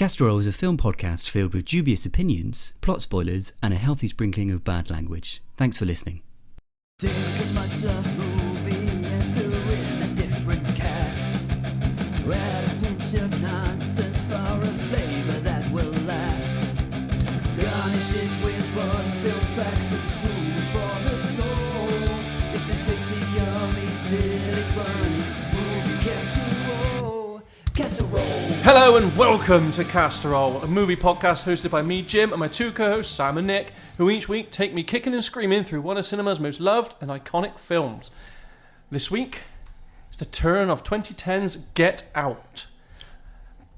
Castorol is a film podcast filled with dubious opinions, plot spoilers, and a healthy sprinkling of bad language. Thanks for listening. Take a much-loved movie and stir in a different cast. Add a hint of nonsense for a flavor that will last. Garnish it with fun, film facts, and food for the soul. It's a tasty, yummy, silly, funny movie casserole. Casserole. Hello and welcome to Castorol, a movie podcast hosted by me, Jim, and my two co-hosts, Sam and Nick, who each week take me kicking and screaming through one of cinema's most loved and iconic films. This week, it's the turn of 2010's Get Out.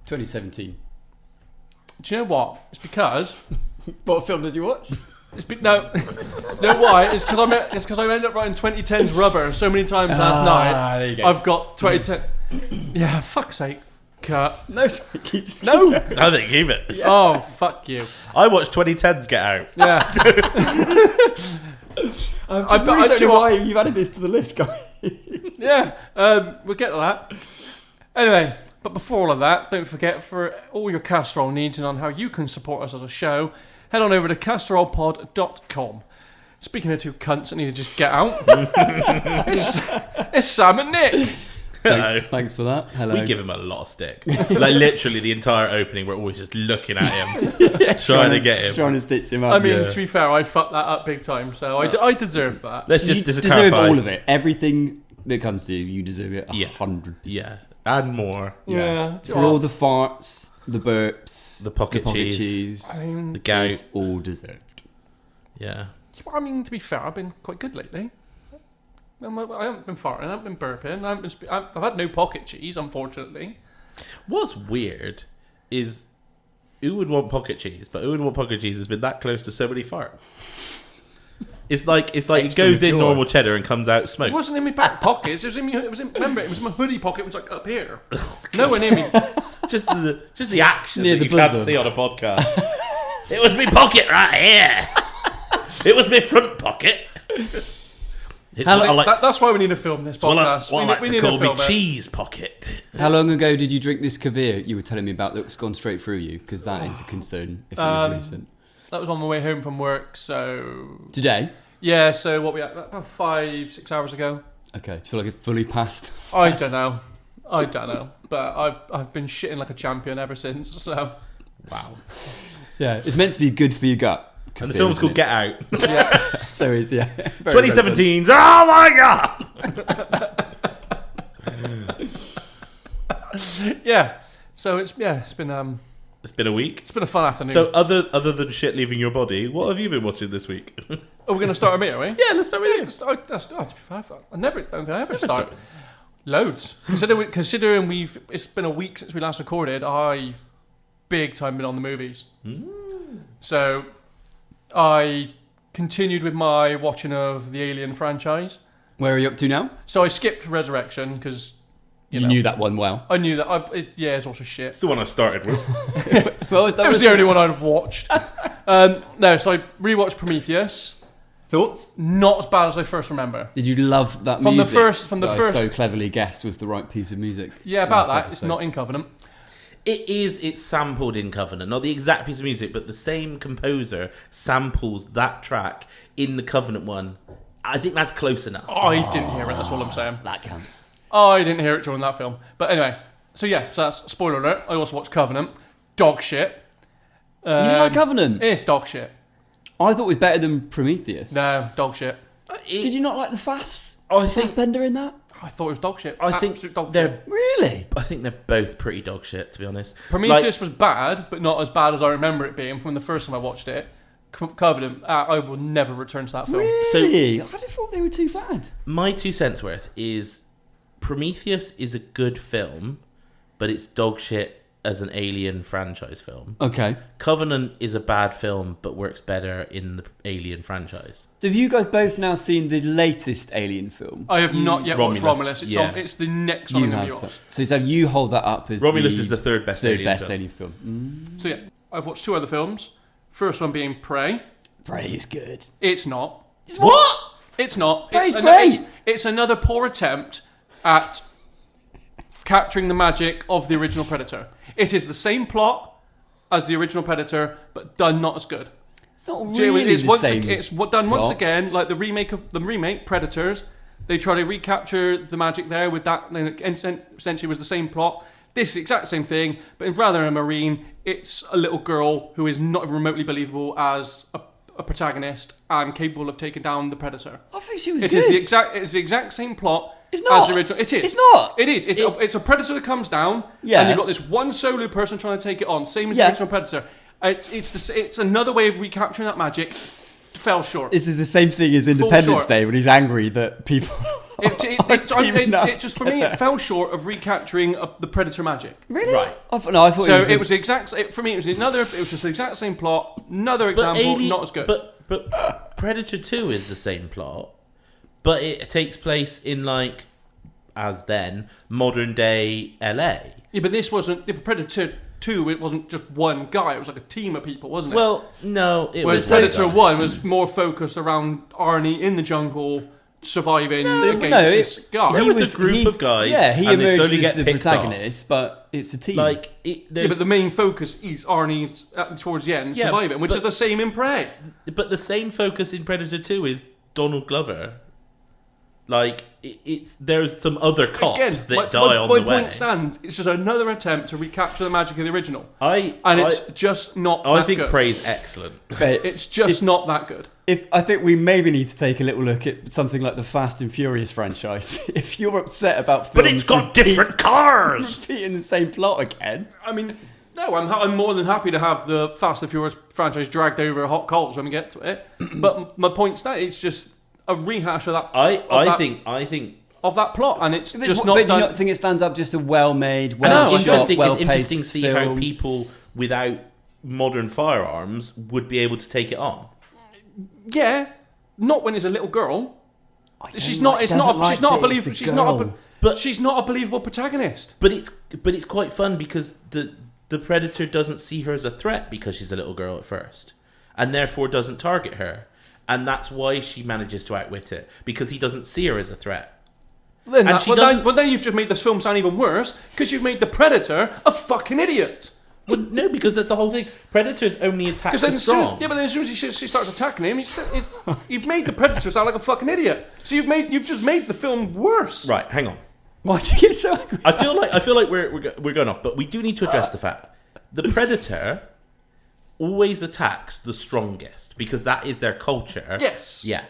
2017. Do you know what? It's because... What film did you watch? No, why? It's because I ended up writing 2010's Rubber so many times last night. There you go. I've got 2010... Yeah, fuck's sake. Cut. No, sorry, keep just No! keep I think keep it. Yeah. Oh, fuck you. I watched 2010's Get Out. Yeah. I don't know why you've added this to the list, guys. Yeah, we'll get to that. Anyway, but before all of that, don't forget, for all your Castorol needs and on how you can support us as a show, head on over to castorolpod.com. Speaking of two cunts that need to just get out, it's Sam and Nick. Hello. Thanks for that. Hello. We give him a lot of stick. Like literally the entire opening, we're always just looking at him, trying to get him. Trying to stitch him up. I mean, to be fair, I fucked that up big time, so I deserve that. Let's you just deserve clarify. all of it. Everything that comes to you, you deserve it 100%. Yeah, and more. Yeah. For all the farts, the burps, The pocket cheese. I mean, The gout. it's all deserved. Yeah. I mean, to be fair, I've been quite good lately. I haven't been farting, I haven't been burping, I've had no pocket cheese, unfortunately. What's weird is who would want pocket cheese, but who would want pocket cheese has been that close to so many farts. It's like it goes in normal cheddar and comes out It smoke. wasn't in my back pockets. Remember, it was in my hoodie pocket. It was like up here. Nowhere near me. Just the action Near that the you can't bosom. see on a podcast. It was my pocket right here. It was my front pocket. That's why we need to film this podcast. What I like we to need call to film me it. cheese pocket. How long ago did you drink this Kavir you were telling me about that's gone straight through you? Because that is a concern if it was recent. That was on my way home from work. So Today? yeah. So what we had about 5-6 hours ago. Okay. Do you feel like it's fully passed? I don't know. But I've been shitting like a champion ever since. So Wow. Yeah. It's meant to be good for your gut. And the Kavir, film's isn't called it? Get Out. yeah. So is, yeah. Very 2017's Oh my God! Yeah. So it's been It's been a week. it's been a fun afternoon. So other than shit leaving your body, what have you been watching this week? are we going to start with me? Are we? Yeah, let's start with you. To be fair, I never start. Loads. Considering it's been a week since we last recorded, I've big time been on the movies. So I continued with my watching of the Alien franchise. Where are you up to now? So I skipped Resurrection because You knew that one well. I knew that. It's also shit. It's the one I started with. Well, That was the only one I'd watched. No, so I rewatched Prometheus. Thoughts? Not as bad as I first remember. Did you love that From the music? first- that I so cleverly guessed was the right piece of music. Yeah, about last that. It's episode? not in Covenant. It's sampled in Covenant. Not the exact piece of music, but the same composer samples that track in the Covenant one. I think that's close enough. I didn't hear it. That's all I'm saying. That counts. I didn't hear it during that film. But anyway, so that's spoiler alert. I also watched Covenant. Dog shit. You didn't like Covenant? It's dog shit. I thought it was better than Prometheus. No, dog shit. Did you not like the Fass? I think Fassbender in that? I thought it was dog shit. I think Absolute dog they're. shit. Really? I think they're both pretty dog shit, to be honest. Prometheus was bad, but not as bad as I remember it being from the first time I watched it. Covenant, I will never return to that film. Really? I just thought they were too bad. My 2 cents worth is Prometheus is a good film, but it's dog shit as an Alien franchise film. Okay. Covenant is a bad film, but works better in the Alien franchise. So have you guys both now seen the latest Alien film? I have not yet watched Romulus, Romulus. yeah. It's the next one I'm You going to have. be So, watched. so you hold that up as Romulus is the third best Alien film. Alien film. So yeah, I've watched 2 other films. First one being Prey. Prey is good. It's not. What? It's not. Prey's It's great. It's another poor attempt at capturing the magic of the original Predator. It is the same plot, as the original Predator, but done not as good. It's not really the same. It's done once again, like the remake Predators. They try to recapture the magic there with that. Essentially, was the same plot. This is the exact same thing, but rather than a Marine, it's a little girl who is not remotely believable as a protagonist and capable of taking down the Predator. I think she was good. It's the exact same plot. It's not. As the original. It is. It's not. It is. It's a Predator that comes down, and you've got this one solo person trying to take it on. Same as the original Predator. It's another way of recapturing that magic. Fell short. This is the same thing as Independence Day when he's angry that people. It just for me, it fell short of recapturing the Predator magic. Really? Right. I thought so it was the exact. For me, it was just the exact same plot. Another example, not as good. But Predator 2 is the same plot, but it takes place in modern day LA. Yeah, but this wasn't the Predator 2. It wasn't just one guy. It was like a team of people, wasn't it? Well, no, whereas Predator 1 was more focused around Arnie in the jungle surviving against this guy. There was a group of guys. Yeah, he and they emerged slowly as get the picked protagonist, but it's a team. But the main focus is Arnie towards the end surviving, which is the same in Prey. But the same focus in Predator 2 is Donald Glover. There's some other cops that die on the way. My point stands. It's just another attempt to recapture the magic of the original. It's just not. I that think good. Prey's excellent. It's just not that good. I think we maybe need to take a little look at something like the Fast and Furious franchise. If you're upset about films, but it's got different cars, repeating the same plot again. I mean, no, I'm more than happy to have the Fast and Furious franchise dragged over hot coals when we get to it. But my point stands. It's just a rehash of that. I think of that plot, and it's just not. But do done. you not think it stands up just a well-made, It's well-shot, interesting to see film? how people without modern firearms would be able to take it on. Yeah, not when it's a little girl. She's not a believable protagonist. But it's quite fun because the Predator doesn't see her as a threat because she's a little girl at first, and therefore doesn't target her. And that's why she manages to outwit it, because he doesn't see her as a threat. Then you've just made this film sound even worse, because you've made the Predator a fucking idiot. Well, no, because that's the whole thing. Predators only attack the strong. But then as soon as she starts attacking him, you've made the Predator sound like a fucking idiot. So you've just made the film worse. Right, hang on. Why do you get so angry? I feel like we're going off, but we do need to address the fact the Predator always attacks the strongest because that is their culture. Yes. Yeah.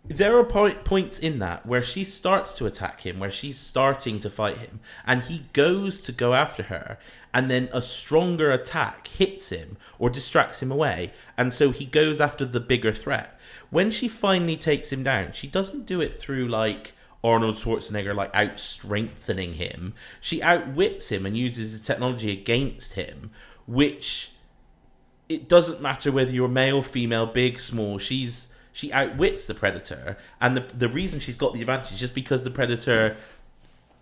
There are points in that where she starts to attack him, where she's starting to fight him, and he goes to go after her, and then a stronger attack hits him or distracts him away, and so he goes after the bigger threat. When she finally takes him down, she doesn't do it through Arnold Schwarzenegger out strengthening him. She outwits him and uses the technology against him, which it doesn't matter whether you're male, female, big, small. She outwits the Predator, and the reason she's got the advantage is just because the Predator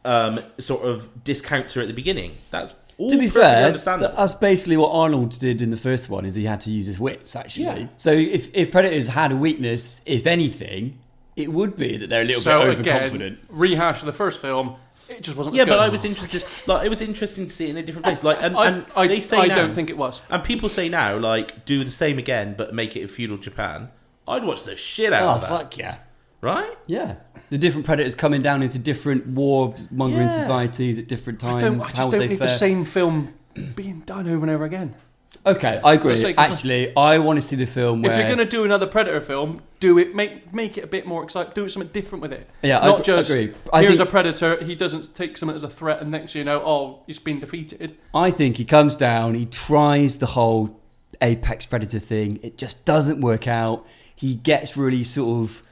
sort of discounts her at the beginning. That's all. To be fair, that's basically what Arnold did in the first one. Is he had to use his wits actually. Yeah. So if Predators had a weakness, if anything, it would be that they're a little bit overconfident. Again, rehash of the first film. It just wasn't. Yeah, good. But I was interested. It was interesting to see it in a different place. They say I now, don't think it was. And people say now, do the same again, but make it in feudal Japan. I'd watch the shit out of that. Oh, fuck yeah. Right? Yeah. The different Predators coming down into different warmongering societies at different times. I just don't need the same film being done over and over again. Okay, I agree. Actually, I want to see the film where... If you're going to do another Predator film, do it. Make it a bit more exciting. Do something different with it. Yeah, Not just, agree. Here's a Predator, he doesn't take someone as a threat, and next you know, he's been defeated. I think he comes down, he tries the whole apex predator thing. It just doesn't work out. He gets really sort of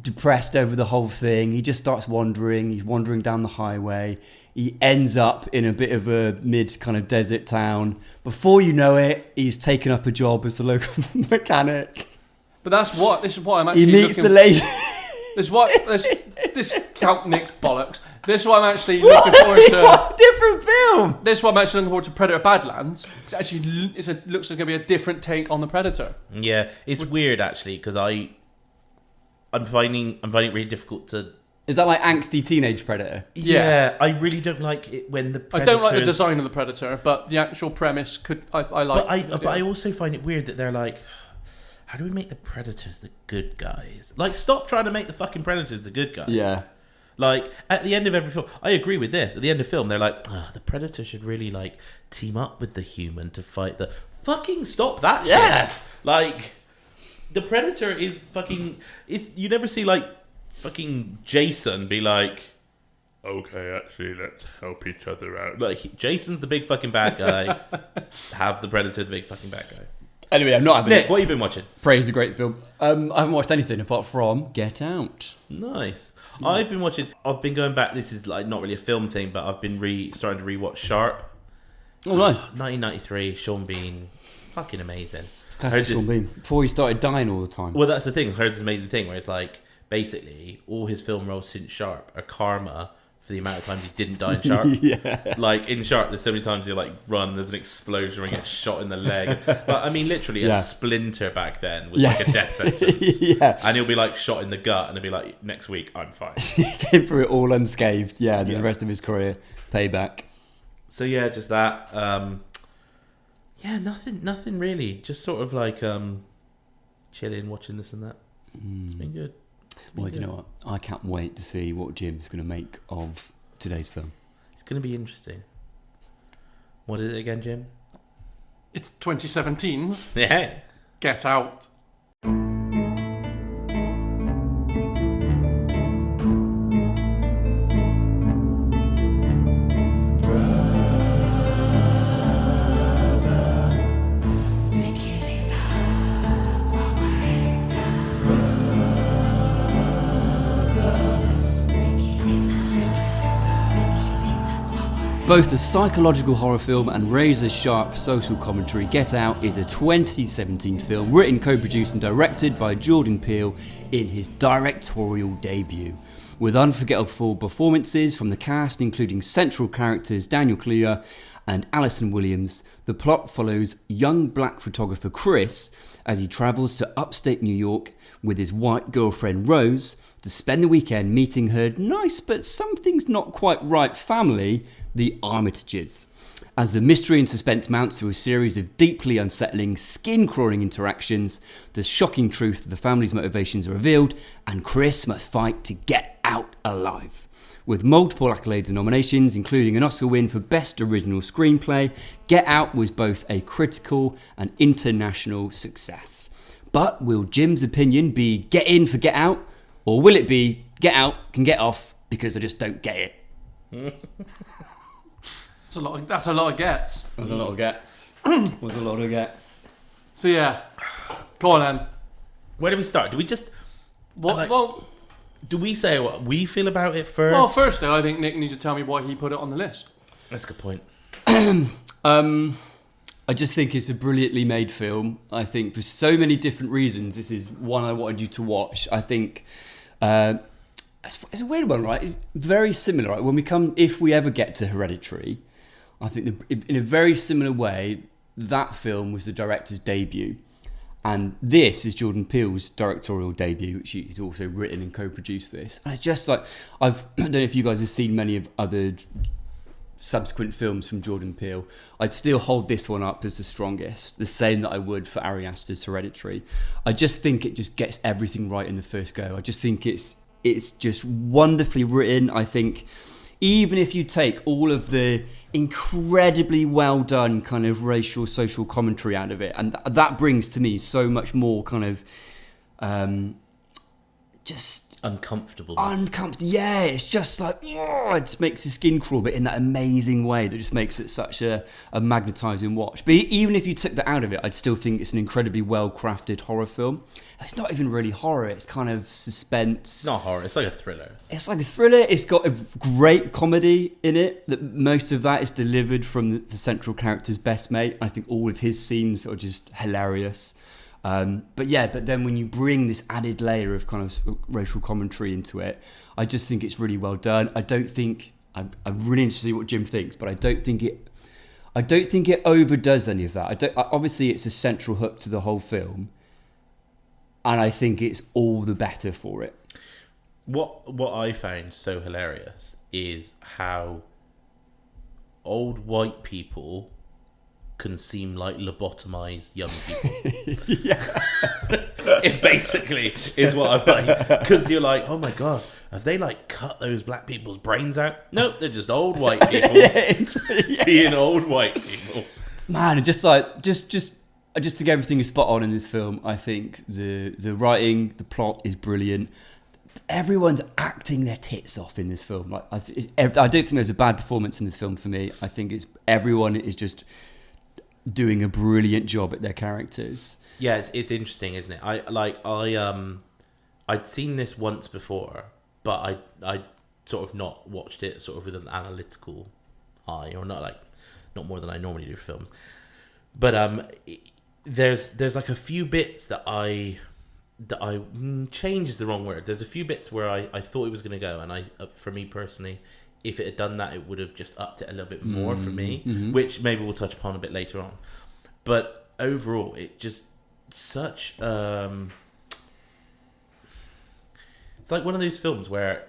depressed over the whole thing. He just starts wandering. He's wandering down the highway. He ends up in a bit of a mid kind of desert town. Before you know it, he's taken up a job as the local mechanic. But this is what I'm actually He meets the lady. This Count Nick's bollocks. This is what I'm actually looking forward to. Different film. This is what I'm actually looking forward to. Predator Badlands. It's actually looks like it's going to be a different take on the Predator. Yeah, it's weird actually because I'm finding it really difficult to Is that like angsty teenage Predator? Yeah, I really don't like it when the I predators... don't like the design of the Predator, but the actual premise I like. But I also find it weird that they're like, how do we make the Predators the good guys? Like, stop trying to make the fucking Predators the good guys. Yeah. Like, at the end of every film, I agree with this. At the end of the film, they're like, the Predator should really, like, team up with the human to fight the... Fucking stop that shit. Like, the Predator is fucking... You never see, like, fucking Jason be like, okay, actually, let's help each other out. Like, Jason's the big fucking bad guy. Have the Predator the big fucking bad guy. Anyway, I'm not having Nick, it. what have you been watching? Praise a great film. I haven't watched anything apart from Get Out. Nice. I've been going back, this is like not really a film thing, but I've been starting to rewatch Sharp. Oh, nice. 1993, Sean Bean, fucking amazing. Classic Sean Bean. Before he started dying all the time. Well, that's the thing. I heard this amazing thing where it's like, basically, all his film roles since Sharp are karma for the amount of times he didn't die in Sharp. Yeah. Like, in Sharp, there's so many times he'll, like, run, there's an explosion, or he gets shot in the leg. But, I mean, literally, a splinter back then was like a death sentence. And he'll be, like, shot in the gut, and he'll be like, next week, I'm fine. He came through it all unscathed. Yeah, and then the rest of his career, payback. So, yeah, just that. Yeah, nothing really. Just sort of, like, chilling, watching this and that. It's been good. Well, do you know what? I can't wait to see what Jim's going to make of today's film. It's going to be interesting. What is it again, Jim? It's 2017's Yeah. Get Out. Both a psychological horror film and razor-sharp social commentary, Get Out is a 2017 film written, co-produced and directed by Jordan Peele in his directorial debut. With unforgettable performances from the cast, including central characters Daniel Kaluuya and Alison Williams, the plot follows young black photographer Chris as he travels to upstate New York with his white girlfriend Rose to spend the weekend meeting her nice but something's not quite right family, the Armitages. As the mystery and suspense mounts through a series of deeply unsettling, skin-crawling interactions, the shocking truth of the family's motivations are revealed, and Chris must fight to get out alive. With multiple accolades and nominations, including an Oscar win for Best Original Screenplay, Get Out was both a critical and international success. But will Jim's opinion be get in for Get Out, or will it be get out, can get off, because I just don't get it? That's a lot of gets. Was a lot of gets. So yeah, go on then. Where do we start? Do we just... Well, do we say what we feel about it first? well, firstly, I think Nick needs to tell me why he put it on the list. That's a good point. I just think it's a brilliantly made film. I think for so many different reasons, this is one I wanted you to watch. I think it's a weird one, right? It's very similar. Right? If we ever get to Hereditary, I think in a very similar way, that film was the director's debut. And this is Jordan Peele's directorial debut, which he's also written and co-produced this. And it's just like, I don't know if you guys have seen many of other subsequent films from Jordan Peele. I'd still hold this one up as the strongest, the same that I would for Ari Aster's Hereditary. I just think it just gets everything right in the first go. I just think it's just wonderfully written. I think even if you take all of the incredibly well done kind of racial social commentary out of it, and that brings to me so much more kind of just uncomfortable. Yeah, it's just like, oh, it just makes the skin crawl, but in that amazing way that just makes it such a magnetising watch. But even if you took that out of it, I'd still think it's an incredibly well-crafted horror film. It's not even really horror, it's kind of suspense. It's not horror, it's like a thriller. It's like a thriller. It's got a great comedy in it. That most of that is delivered from the central character's best mate. I think all of his scenes are just hilarious. But then when you bring this added layer of kind of racial commentary into it, I just think it's really well done. I'm really interested to see what Jim thinks, but I don't think it overdoes any of that. Obviously, it's a central hook to the whole film, and I think it's all the better for it. What I found so hilarious is how old white people can seem like lobotomized young people. It basically is what I'm like, because you're like, oh my god, have they like cut those black people's brains out? Nope, they're just old white people being old white people. Man, just think everything is spot on in this film. I think the writing, the plot is brilliant. Everyone's acting their tits off in this film. Like I don't think there's a bad performance in this film for me. I think everyone is just doing a brilliant job at their characters. Yeah, it's interesting, isn't it? I'd seen this once before, but I sort of not watched it sort of with an analytical eye, or not more than I normally do for films. But there's like a few bits that I change is the wrong word. There's a few bits where I thought it was going to go, and for me personally, if it had done that, it would have just upped it a little bit more for me, which maybe we'll touch upon a bit later on. But overall, it just such it's like one of those films where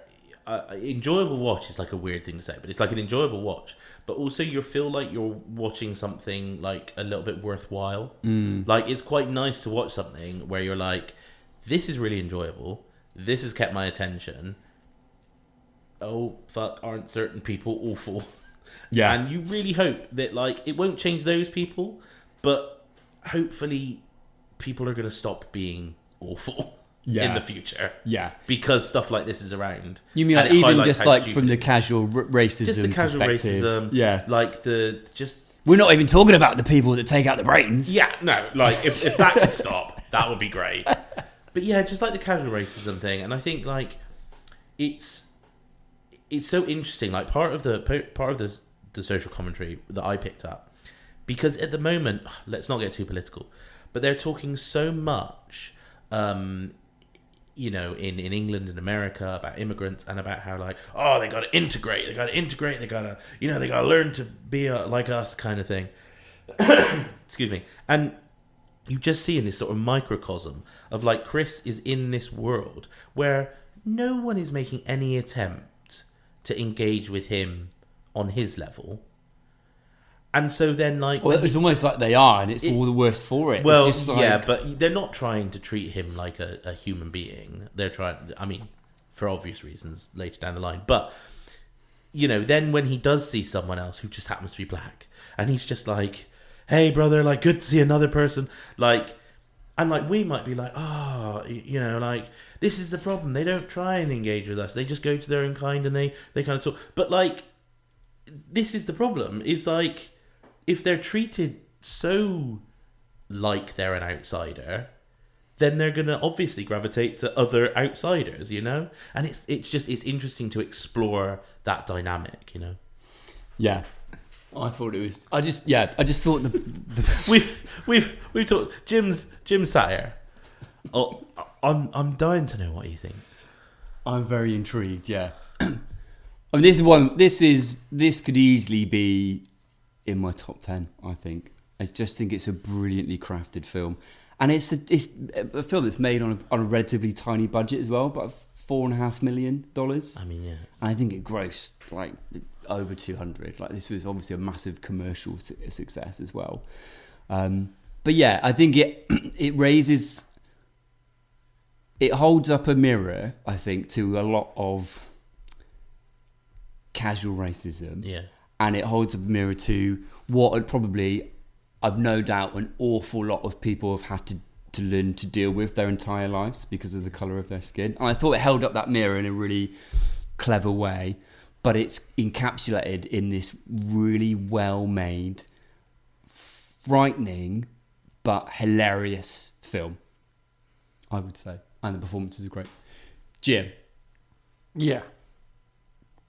enjoyable watch is like a weird thing to say, but it's like an enjoyable watch, but also you feel like you're watching something like a little bit worthwhile. Like it's quite nice to watch something where you're like, this is really enjoyable, this has kept my attention. Oh fuck, aren't certain people awful? Yeah. And you really hope that like it won't change those people, but hopefully people are going to stop being awful in the future. Yeah. Because stuff like this is around. You mean like even just like from the casual racism just the casual racism. Yeah. Like we're not even talking about the people that take out the brains. Yeah, no. Like if that could stop, that would be great. But yeah, just like the casual racism thing, and I think like it's so interesting. Like part of the social commentary that I picked up, because at the moment, let's not get too political, but they're talking so much, in England and America about immigrants and about how like, oh, they got to integrate, they got to, they got to learn to be like us kind of thing. Excuse me. And you just see in this sort of microcosm of like Chris is in this world where no one is making any attempt to engage with him on his level. And so then like... Well, it's almost like they are, and it's all the worse for it. Well, just like... yeah, but they're not trying to treat him like a human being. They're trying... I mean, for obvious reasons, later down the line. But, then when he does see someone else who just happens to be black, and he's just like, hey, brother, like, good to see another person. Like, and like, we might be like, like, this is the problem. They don't try and engage with us. They just go to their own kind and they kind of talk. But like, this is the problem. Is like, if they're treated so like they're an outsider, then they're going to obviously gravitate to other outsiders, And it's interesting to explore that dynamic, Yeah. I thought it was. I just thought we've talked Jim's satire. Oh, I'm dying to know what he thinks. I'm very intrigued. Yeah. I mean, this is one. This could easily be in my top 10. I think. I just think it's a brilliantly crafted film, and it's a film that's made on a relatively tiny budget as well, about $4.5 million. I mean, yeah. And I think it grossed like over 200. Like this was obviously a massive commercial success as well. But yeah, I think it raises. It holds up a mirror, I think, to a lot of casual racism. Yeah. And it holds up a mirror to what probably, I've no doubt, an awful lot of people have had to learn to deal with their entire lives because of the colour of their skin. And I thought it held up that mirror in a really clever way, but it's encapsulated in this really well-made, frightening, but hilarious film, I would say. And the performances are great. Jim. Yeah.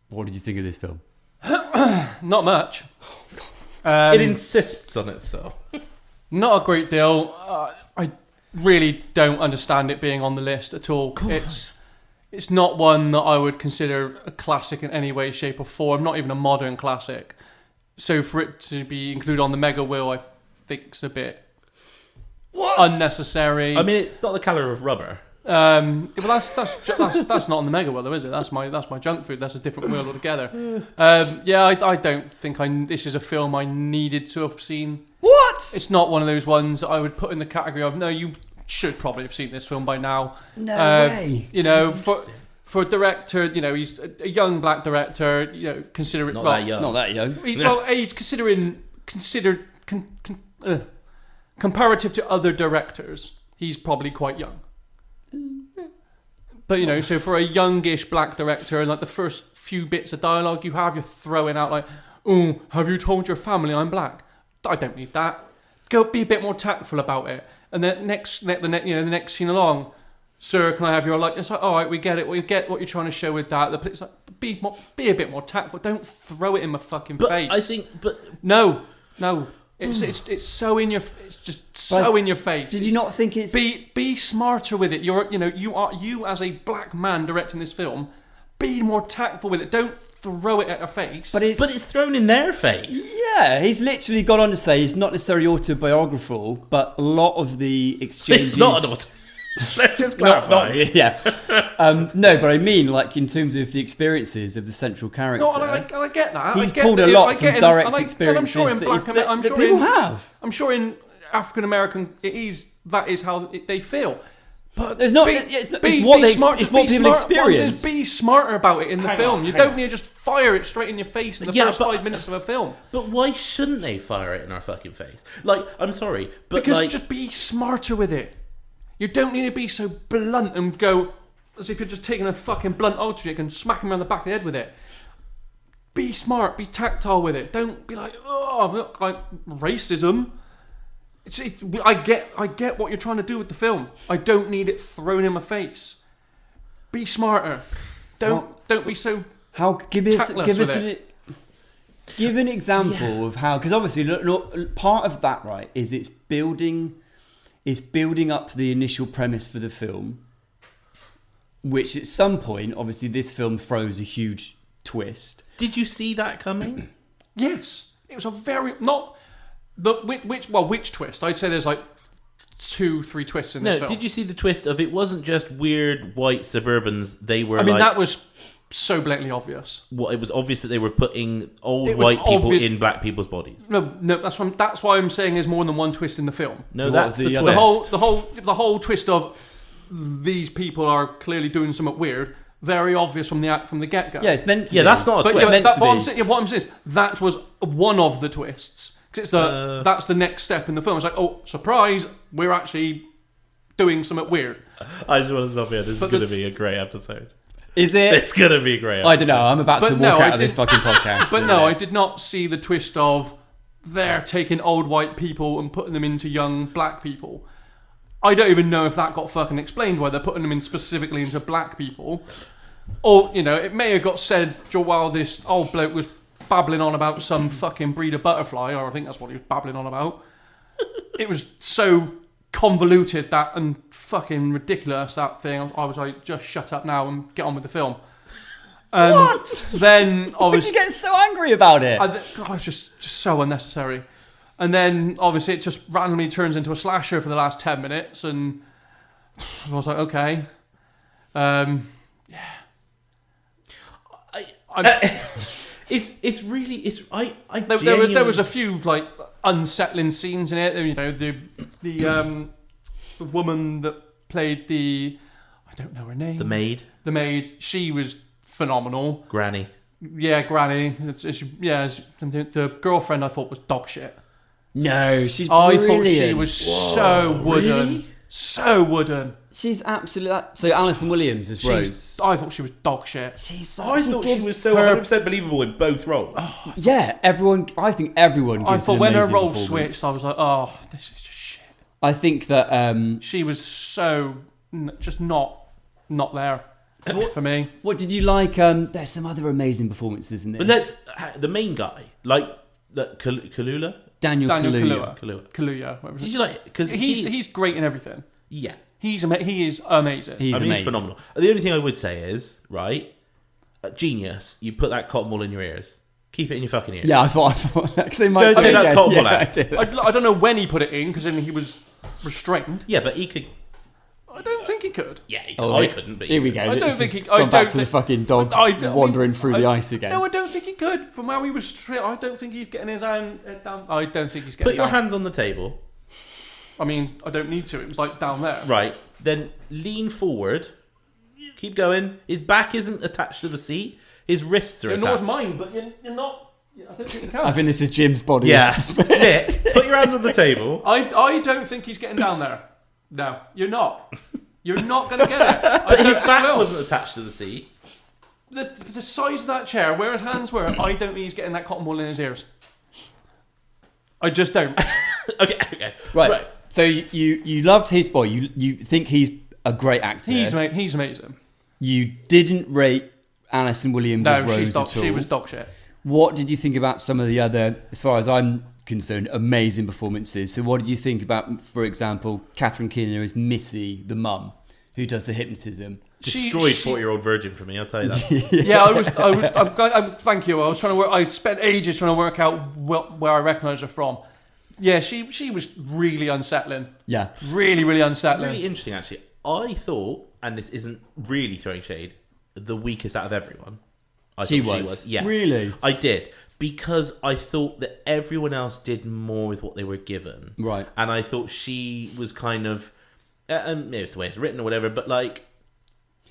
What did you think of this film? Not much. It insists on itself. Not a great deal. I really don't understand it being on the list at all. It's not one that I would consider a classic in any way, shape or form. Not even a modern classic. So for it to be included on the mega wheel, I think it's a bit unnecessary. I mean, it's not the colour of rubber. Well, that's not on the mega wheel, though, is it? That's my junk food. That's a different wheel altogether. I don't think this is a film I needed to have seen. What? It's not one of those ones that I would put in the category of, no, you should probably have seen this film by now. No way. You know, for a director, you know, he's a young black director. You know, considering Not that young. Not that young. Well, age comparative to other directors, he's probably quite young. But you know, so for a youngish black director, and like the first few bits of dialogue you have, you're throwing out like, "Oh, have you told your family I'm black?" I don't need that. Go be a bit more tactful about it. And then the next scene along, "Sir, can I have your light?" It's like, all right, we get it. We get what you're trying to show with that. It's like, be a bit more tactful. Don't throw it in my fucking face. I think, no. It's so in your. It's just so in your face. Did you not think it's be smarter with it? You as a black man directing this film. Be more tactful with it. Don't throw it at her face. but it's thrown in their face. Yeah, he's literally gone on to say it's not necessarily autobiographical, but a lot of the exchanges. It's not an Let's just clarify. No, but I mean, like in terms of the experiences of the central character. No, I get that. He's pulled a lot from direct experiences that people have. I'm sure in African American, that is how they feel. But there's not. It's what people experience. Be smarter about it in the film. You don't need to just fire it straight in your face in the first 5 minutes of a film. But why shouldn't they fire it in our fucking face? Like, I'm sorry, but because just be smarter with it. You don't need to be so blunt and go as if you're just taking a fucking blunt object and smacking him around the back of the head with it. Be smart, be tactile with it. Don't be like, oh, like racism. I get what you're trying to do with the film. I don't need it thrown in my face. Be smarter. Don't be so. Give an example of how, because obviously, look, part of that, right, is it's building up the initial premise for the film, which at some point, obviously, this film throws a huge twist. Did you see that coming? Yes, it was a very which twist? I'd say there's like 2-3 twists in this film. No, did you see the twist of it wasn't just weird white suburbans? They were. I mean, that was so blatantly obvious. It was obvious that they were putting old white people in black people's bodies. No, that's why I'm saying there's more than one twist in the film. No, that's the twist. The whole twist of these people are clearly doing something weird. Very obvious from the get go. Yeah, it's meant to be. Yeah, that's not a twist. What I'm saying is that was one of the twists. Because that's the next step in the film. It's like, oh, surprise, we're actually doing something weird. I just want to stop here. This is going to be a great episode. Is it? It's going to be a great episode. I don't know. I'm about to walk out of this fucking podcast. But no, I did not see the twist of they're taking old white people and putting them into young black people. I don't even know if that got fucking explained, why they're putting them in specifically into black people. Or, it may have got said while this old bloke was babbling on about some fucking breed of butterfly, or I think that's what he was babbling on about. It was so convoluted and fucking ridiculous, that thing. I was like, just shut up now and get on with the film. What? Then Why did you get so angry about it? It's just so unnecessary. And then obviously it just randomly turns into a slasher for the last 10 minutes, and I was like, okay, yeah. There was a few like unsettling scenes in it. The woman that played I don't know her name. The maid. She was phenomenal. Granny. Yeah, Granny. The girlfriend I thought was dog shit. No, she's brilliant. I thought she was so wooden. Really? So wooden. She's absolutely... So Alison Williams is Rose. I thought she was dog shit. I thought she was so 100% believable in both roles. Oh, yeah, I think everyone gives I thought when her role performance. switched, I was like, oh, this is just shit. I think that... she was so... just not there for me. What did you like? There's some other amazing performances in this. But the main guy, like Kaluuya? Daniel Kaluuya. Kaluuya. Did you like? Because he's great in everything. Yeah, he is amazing. He's phenomenal. The only thing I would say is genius. You put that cotton wool in your ears. Keep it in your fucking ears. Yeah, I thought because they might don't take that cotton wool out. I don't know when he put it in because then he was restrained. Yeah, but he could. don't think he could. Yeah, he could. I couldn't, but here we go. I don't think he. Gone back to the fucking dog wandering through the ice again. No, I don't think he could. From how he was straight, I don't think he's getting his hand down. I don't think he's getting. Put your hands on the table. I mean, I don't need to. It was like down there. Right. Then lean forward. Keep going. His back isn't attached to the seat. His wrists are attached. Nor is mine, but you're not. I don't think you can. I think this is Jim's body. Yeah. Nick, put your hands on the table. I don't think he's getting down there. No, you're not. You're not going to get it. But his back wasn't attached to the seat. The size of that chair, where his hands were, I don't think he's getting that cotton ball in his ears. I just don't. Okay. Right. So you loved his boy. You think he's a great actor. He's amazing. You didn't rate Alison Williams' Rose at all. She was dog shit. What did you think about some of the other, as far as I'm concerned, amazing performances? So what did you think about, for example, Catherine Keener as Missy, the mum, who does the hypnotism? Destroyed 40-year-old virgin for me, I'll tell you that. Thank you. I was trying to work. I spent ages trying to work out where I recognise her from. Yeah, she was really unsettling. Yeah, really, really unsettling. Really interesting, actually. I thought, and this isn't really throwing shade, the weakest out of everyone. She was. Yeah, really. I did, because I thought that everyone else did more with what they were given. Right. And I thought she was kind of, maybe it's the way it's written or whatever, but like.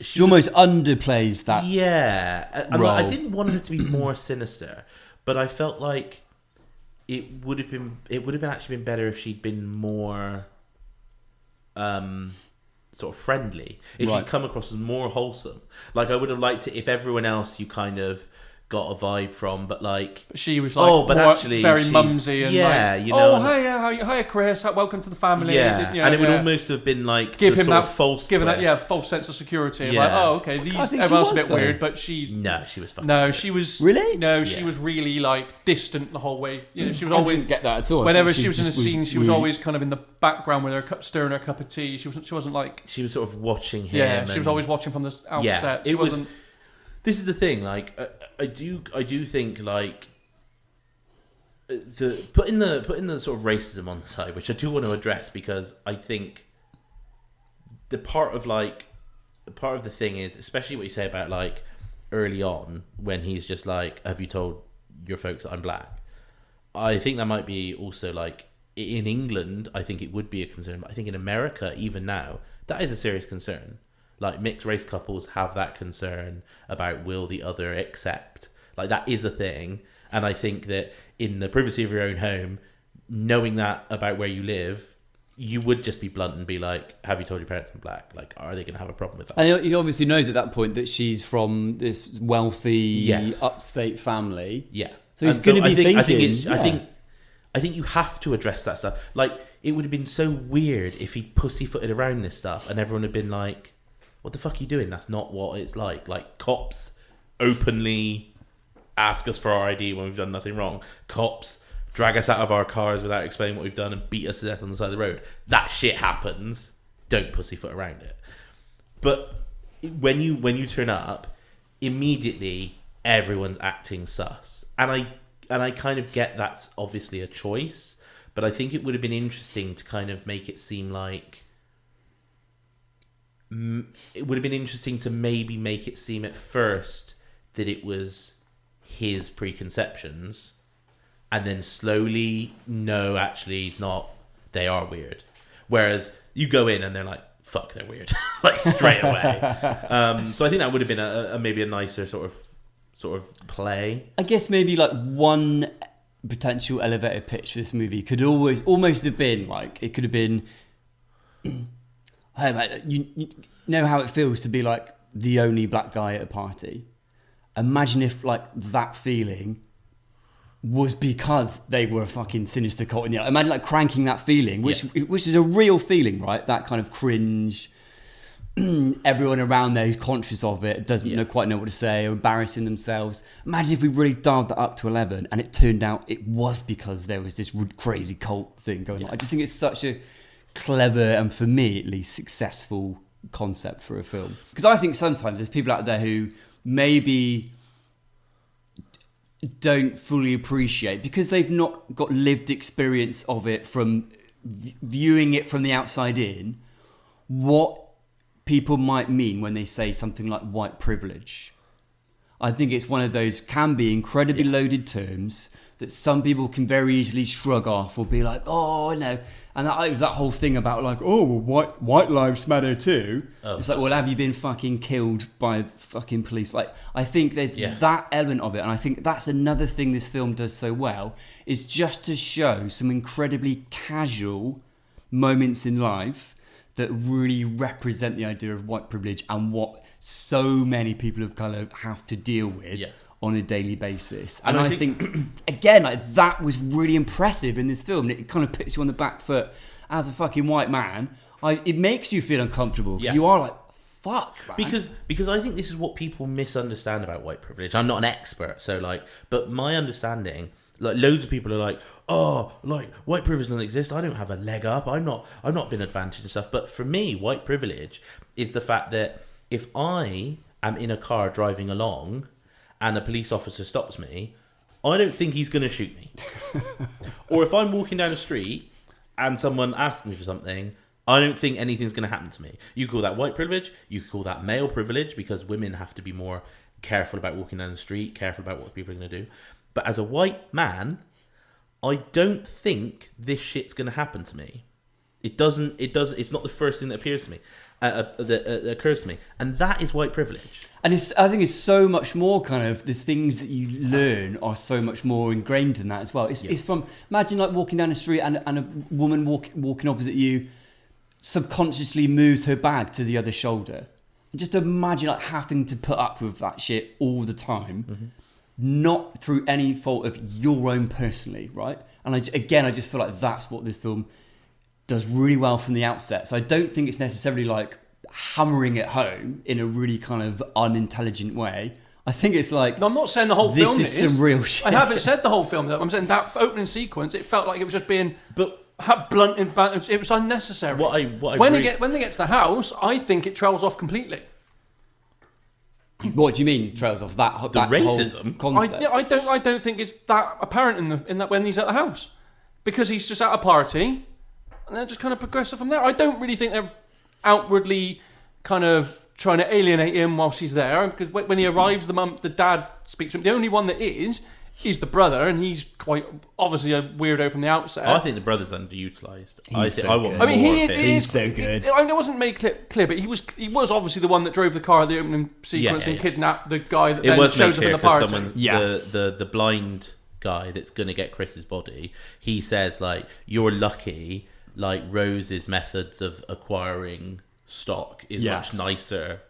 She almost underplays that. Yeah. Role. I didn't want her to be more sinister, but I felt like it would have actually been better if she'd been more sort of friendly. If she'd come across as more wholesome. Like, I would have liked it if everyone else you kind of got a vibe from, but like she was like, but actually very mumsy and like, you know, hiya Chris, welcome to the family. And it would almost have been like give him that false sense of security. Yeah. Like, oh, okay, everyone else a bit weird, but she was fine. No, she was really she was really like distant the whole way. You know, she was always, I didn't get that at all. Whenever she was in a scene, she was always kind of in the background with her stirring her cup of tea. She wasn't like, she was sort of watching him. Yeah, she was always watching from the outset. She wasn't. This is the thing, like I do think like putting the sort of racism on the side, which I do want to address, because I think the part of the thing is, especially what you say about like early on when he's just like, have you told your folks that I'm black? I think that might be also like in England, I think it would be a concern, but I think in America even now that is a serious concern. Like, mixed race couples have that concern about will the other accept. Like, that is a thing. And I think that in the privacy of your own home, knowing that about where you live, you would just be blunt and be like, have you told your parents I'm black? Like, are they going to have a problem with that? And he obviously knows at that point that she's from this wealthy upstate family. Yeah. So he's going to be thinking... I think you have to address that stuff. Like, it would have been so weird if he pussyfooted around this stuff and everyone had been like, what the fuck are you doing? That's not what it's like. Like, cops openly ask us for our ID when we've done nothing wrong. Cops drag us out of our cars without explaining what we've done and beat us to death on the side of the road. That shit happens. Don't pussyfoot around it. But when you turn up, immediately everyone's acting sus. And I kind of get that's obviously a choice, but I think it would have been interesting to kind of make it seem like... It would have been interesting to maybe make it seem at first that it was his preconceptions, and then slowly, no, actually, it's not. They are weird. Whereas you go in and they're like, fuck, they're weird, like straight away. So I think that would have been a maybe a nicer sort of play. I guess maybe like one potential elevator pitch for this movie could almost have been like, it could have been. Hey mate, you know how it feels to be like the only black guy at a party? Imagine if like that feeling was because they were a fucking sinister cult. You know, imagine like cranking that feeling, which is a real feeling, right? That kind of cringe. Everyone around there who's conscious of it doesn't quite know what to say or embarrassing themselves. Imagine if we really dialed that up to 11 and it turned out it was because there was this crazy cult thing going on. I just think it's such a clever and, for me at least, successful concept for a film. Because I think sometimes there's people out there who maybe don't fully appreciate, because they've not got lived experience of it from viewing it from the outside in, what people might mean when they say something like white privilege. I think it's one of those can be incredibly loaded terms that some people can very easily shrug off or be like, oh no. And it was that whole thing about like, oh, well, white lives matter too. Oh. It's like, well, have you been fucking killed by fucking police? Like, I think there's that element of it. And I think that's another thing this film does so well, is just to show some incredibly casual moments in life that really represent the idea of white privilege and what so many people of colour have to deal with on a daily basis. And I think again, like, that was really impressive in this film. It kind of puts you on the back foot as a fucking white man. It makes you feel uncomfortable because you are like, fuck, man. Because I think this is what people misunderstand about white privilege. I'm not an expert, so like, but my understanding, like, loads of people are like, oh, like, white privilege doesn't exist. I don't have a leg up. I'm not been advantaged and stuff. But for me, white privilege is the fact that if I am in a car driving along and a police officer stops me, I don't think he's going to shoot me. Or if I'm walking down the street and someone asks me for something, I don't think anything's going to happen to me. You call that white privilege. You could call that male privilege because women have to be more careful about walking down the street, careful about what people are going to do. But as a white man, I don't think this shit's going to happen to me. It doesn't. It's not the first thing that appears to me, that occurs to me, and that is white privilege. And I think it's so much more kind of the things that you learn are so much more ingrained in that as well. It's from, imagine like walking down the street and a woman walking opposite you subconsciously moves her bag to the other shoulder. Just imagine like having to put up with that shit all the time. Mm-hmm. Not through any fault of your own personally, right? And I just feel like that's what this film does really well from the outset. So I don't think it's necessarily like hammering it home in a really kind of unintelligent way. I think it's like... No, I'm not saying the whole film is some real shit. I haven't said the whole film. I'm saying that opening sequence, it felt like it was just being blunt and bad. It was unnecessary. When they get to the house, I think it trails off completely. What do you mean trails off that racism whole concept? I don't think it's that apparent in that when he's at the house, because he's just at a party and then just kind of progressive from there. I don't really think they're outwardly kind of trying to alienate him whilst he's there, because when he arrives, the dad speaks to him. The only one that is the brother, and he's quite obviously a weirdo from the outset. I think the brother's underutilised. He's so good. He's so good. It wasn't made clear, but he was obviously the one that drove the car at the opening sequence and kidnapped the guy that then shows up in the party. The blind guy that's going to get Chris's body, he says, like, you're lucky, like, Rose's methods of acquiring stock is much nicer.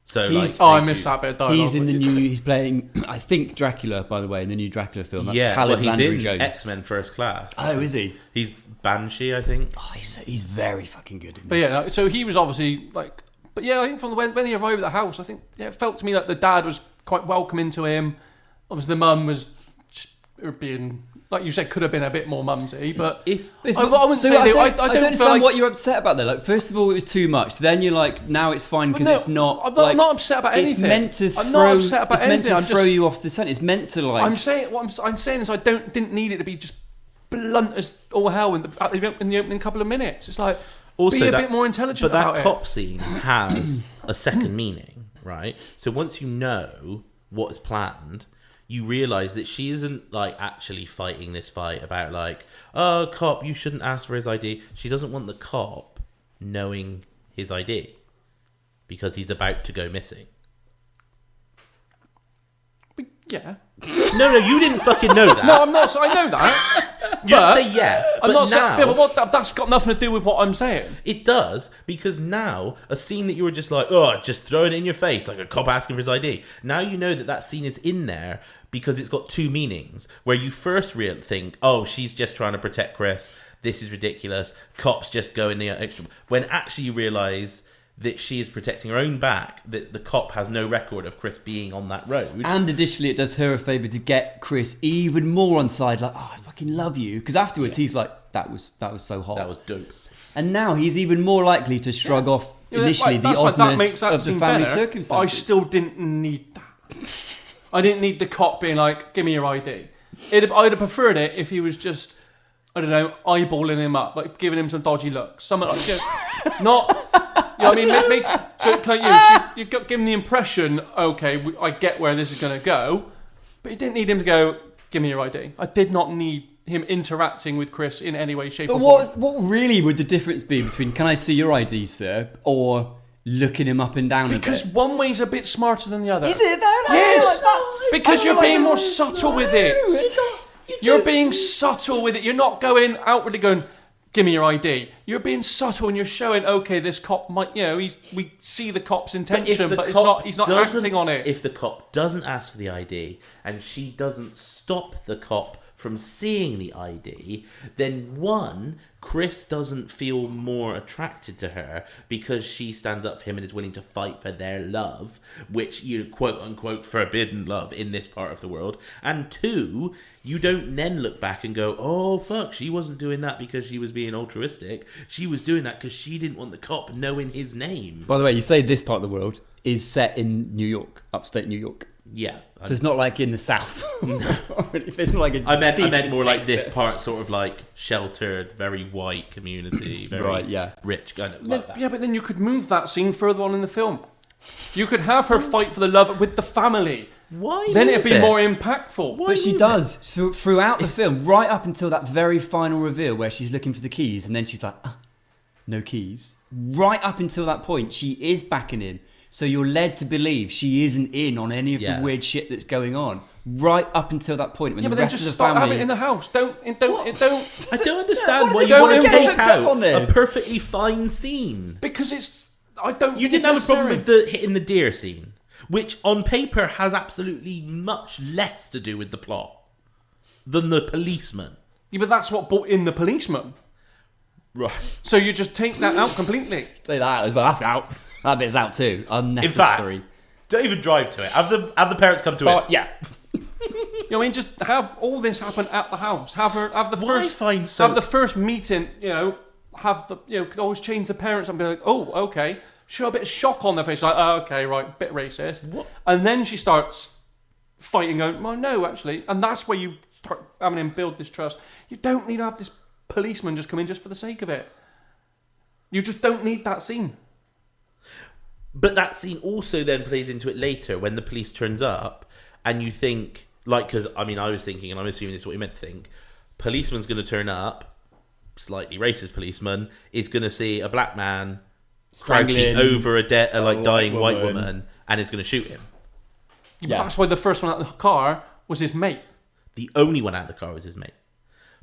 So I missed that bit of dialogue. He's in the new. He's playing, I think, Dracula. By the way, in the new Dracula film. That's he's Landry in Jones. X-Men First Class. Oh, is he? He's Banshee, I think. Oh, he's very fucking good. In this. But yeah, so he was obviously like. But yeah, I think from when he arrived at the house, I think it felt to me like the dad was quite welcoming to him. Obviously, the mum was just being, like you said, could have been a bit more mumsy, but I don't understand what you're upset about there. Like, first of all, it was too much. Then you're like, now it's fine because it's not. I'm not upset about anything. It's meant to throw. I'm not upset about anything. Meant to throw you off the scent. It's meant to like. I'm saying what I'm saying is I didn't need it to be just blunt as all hell in the opening couple of minutes. It's like also be a bit more intelligent about it. But that cop scene has a second meaning, right? So once you know what is planned, you realise that she isn't like actually fighting this fight about like, oh, cop, you shouldn't ask for his ID. She doesn't want the cop knowing his ID because he's about to go missing. Yeah. No, you didn't fucking know that. No, I'm not. I know that. You didn't say yeah. I'm not now, saying. Yeah, but that's got nothing to do with what I'm saying. It does, because now a scene that you were just like, oh, just throwing it in your face, like a cop asking for his ID. Now you know that scene is in there because it's got two meanings. Where you first think, oh, she's just trying to protect Chris. This is ridiculous. Cops just go in the extra. When actually you realise that she is protecting her own back, that the cop has no record of Chris being on that road. And additionally, it does her a favour to get Chris even more on side, like, oh, I fucking love you. Because afterwards, he's like, that was so hot. That was dope. And now he's even more likely to shrug off initially the oddness of the family circumstances. But I still didn't need that. I didn't need the cop being like, give me your ID. I'd have preferred it if he was just, I don't know, eyeballing him up, like giving him some dodgy looks. Something like, not... You know what I mean? So you got given the impression, okay, I get where this is going to go, but you didn't need him to go, give me your ID. I did not need him interacting with Chris in any way, shape, or form. What really would the difference be between "Can I see your ID, sir?" or looking him up and down? Because a bit? one way's a bit smarter than the other. Is it though? Yes, because you're being more subtle with it. You're being subtle with it. You're not going outwardly going, give me your ID. You're being subtle and you're showing, okay, this cop might, we see the cop's intention, but he's not acting on it. If the cop doesn't ask for the ID and she doesn't stop the cop from seeing the ID, then one, Chris doesn't feel more attracted to her because she stands up for him and is willing to fight for their love, which you quote unquote forbidden love in this part of the world. And two, you don't then look back and go, oh fuck, she wasn't doing that because she was being altruistic. She was doing that because she didn't want the cop knowing his name. By the way, you say this part of the world is set in New York, upstate New York. Yeah. So it's not like in the South. If it's not like I meant more like this part, sort of like sheltered, very white community, very rich, kind of like that. Yeah, but then you could move that scene further on in the film. You could have her fight for the love with the family. Why? Then it'd be more impactful. But she does throughout the film, right up until that very final reveal where she's looking for the keys, and then she's like, no keys. Right up until that point, she is backing him. So you're led to believe she isn't in on any of the weird shit that's going on. Right up until that point, when the rest of the family... have it in the house. Don't. I don't understand why you want to take out a perfectly fine scene. Because it's... You didn't have a problem with the hitting the deer scene, which on paper has absolutely much less to do with the plot than the policeman. Yeah, but that's what brought in the policeman. Right. So you just take that out completely. Say that as well. That's out. That bit's out too. Unnecessary. In fact, don't even drive to it. Have the parents come to it. Yeah. You know what I mean? Just have all this happen at the house. Have the first meeting. Could always change the parents and be like, oh, okay. Show a bit of shock on their face, like, oh, okay, right, bit racist. What? And then she starts fighting, going, well, no, actually. And that's where you start having him build this trust. You don't need to have this policeman just come in just for the sake of it. You just don't need that scene. But that scene also then plays into it later when the police turns up and you think, because, I was thinking, and I'm assuming this is what you meant to think, policeman's going to turn up, slightly racist policeman, is going to see a black man crouching over a dying white woman and is going to shoot him. Yeah. That's why the first one out of the car was his mate. The only one out of the car was his mate.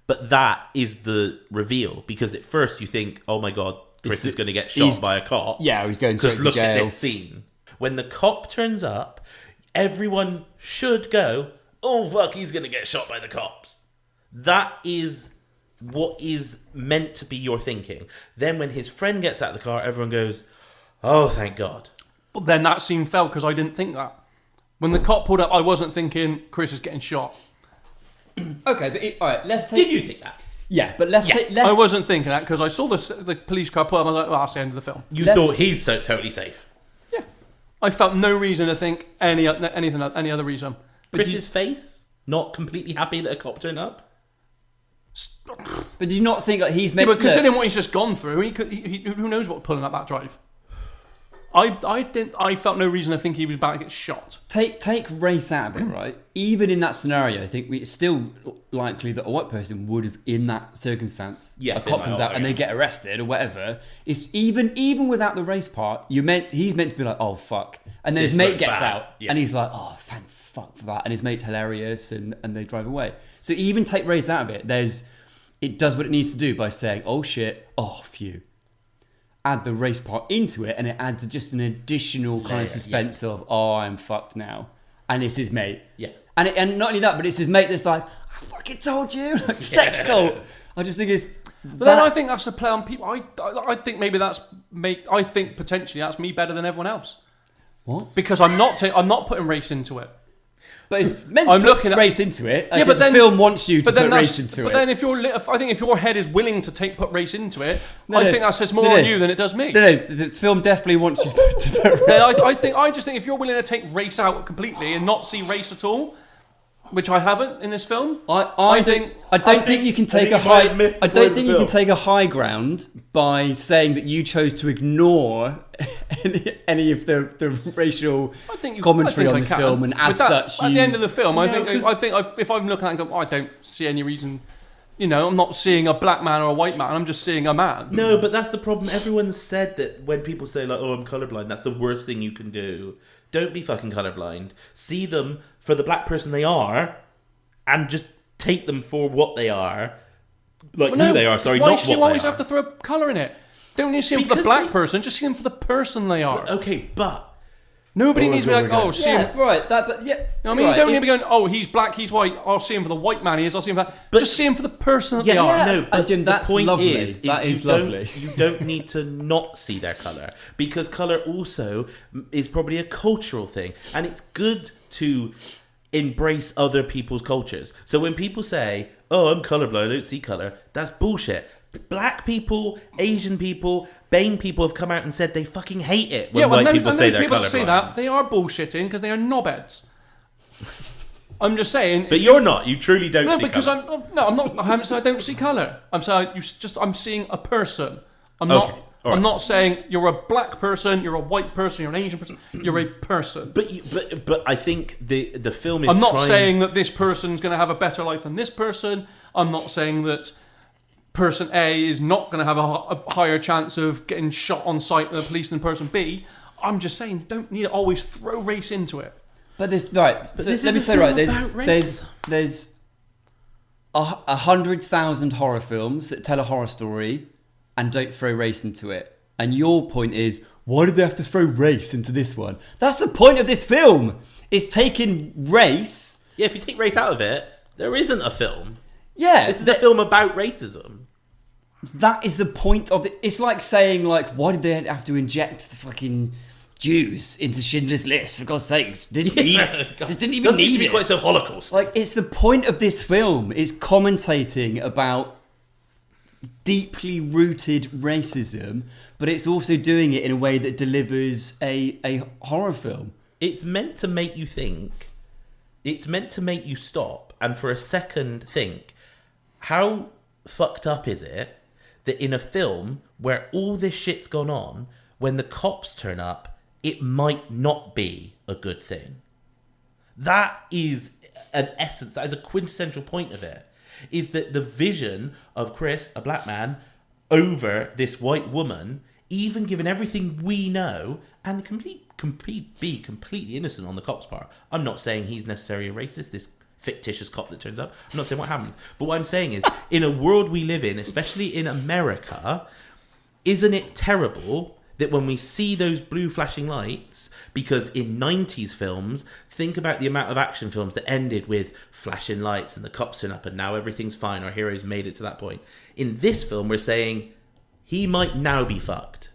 But that is the reveal, because at first you think, oh my god, Chris is going to get shot by a cop. Yeah, he's going straight to jail. Because look at this scene. When the cop turns up, everyone should go, oh fuck, he's going to get shot by the cops. That is what is meant to be your thinking. Then when his friend gets out of the car, everyone goes, oh, thank God. But then that scene fell because I didn't think that. When the cop pulled up, I wasn't thinking Chris is getting shot. Okay, but all right, let's take... Did you think that? Yeah, but let's take... I wasn't thinking that because I saw the police car pull up and I was like, well, that's the end of the film. You thought he's so totally safe? Yeah. I felt no reason to think any other reason. Chris's face? Not completely happy that a cop turned up? But do you not think that he's meant? Yeah, but considering what he's just gone through, who knows what pulling up that drive? I felt no reason to think he was about to get shot. Take race out of it, right? Even in that scenario, I think it's still likely that a white person would have, in that circumstance, a cop comes out and they get arrested or whatever. It's even without the race part, he's meant to be like, oh fuck, and then his mate gets out and he's like, oh thank fuck for that, and his mate's hilarious and they drive away. So even take race out of it, it does what it needs to do by saying, oh shit, oh phew. Add the race part into it and it adds just an additional kind of suspense of, oh, I'm fucked now. And it's his mate. Yeah. And not only that, but it's his mate that's like, I fucking told you, like sex cult. I just think it's... But then I think that's a play on people. I think maybe I think potentially that's me better than everyone else. What? Because I'm not putting race into it. But it's meant to put race into it. Like, but the film wants you to put race into it. But then I think if your head is willing to put race into it, I think that says more on you than it does me. No, the film definitely wants you to put race. I just think if you're willing to take race out completely and not see race at all, which I haven't in this film. I don't think you can take a high. I don't think you can take a high ground by saying that you chose to ignore any of the racial commentary on this film, and as such, at the end of the film, I think if I'm looking at it and go, I don't see any reason. I'm not seeing a black man or a white man. I'm just seeing a man. No, but that's the problem. Everyone said that when people say like, "Oh, I'm colorblind," that's the worst thing you can do. Don't be fucking colorblind. See them for the black person they are, and just take them for what they are, who they are. Sorry, why not should you what always they are. have to throw color in it? Don't need to see them for the black person. Just see them for the person they are. Okay, but nobody needs to be like, see him. right. You don't need to be going, oh, he's black, he's white. I'll see him for the white man he is. I'll see him for that. But just see him for the person that they are. No, but Jim, that's the point lovely. is that is lovely. You don't need to not see their color, because color also is probably a cultural thing, and it's good to embrace other people's cultures. So when people say, "Oh, I'm colorblind, I don't see color," that's bullshit. Black people, Asian people, BAME people have come out and said they fucking hate it when white people say they're colorblind. Say that, they are bullshitting because they are knobheads. I'm just saying. But you're not. You truly don't see colour. No, because I'm not. I haven't said I don't see colour. I'm saying I'm seeing a person. I'm not saying you're a black person, you're a white person, you're an Asian person. You're a person. But I think the film is. I'm not saying that this person's going to have a better life than this person. I'm not saying that person A is not going to have a higher chance of getting shot on sight than the police than person B. I'm just saying, don't need to always throw race into it. But this right. But this let me is say a right. film about There's 100,000 horror films that tell a horror story and don't throw race into it. And your point is, why did they have to throw race into this one? That's the point of this film. It's taking race. Yeah, if you take race out of it, there isn't a film. Yeah, this is a film about racism. That is the point of it. It's like saying, like, why did they have to inject the fucking Jews into Schindler's List? For God's sakes, didn't need it. Just didn't even need it. Quite so Holocaust. Like, it's the point of this film is commentating about deeply rooted racism, but it's also doing it in a way that delivers a horror film. It's meant to make you think. It's meant to make you stop and for a second think, how fucked up is it that in a film where all this shit's gone on, when the cops turn up, it might not be a good thing? That is an essence, that is a quintessential point of it, is that the vision of Chris, a black man, over this white woman, even given everything we know, and be completely innocent on the cop's part. I'm not saying he's necessarily a racist, this fictitious cop that turns up. I'm not saying what happens. But what I'm saying is, in a world we live in, especially in America, isn't it terrible that when we see those blue flashing lights, because in 90s films, think about the amount of action films that ended with flashing lights and the cops turn up and now everything's fine, our heroes made it to that point. In this film, we're saying he might now be fucked.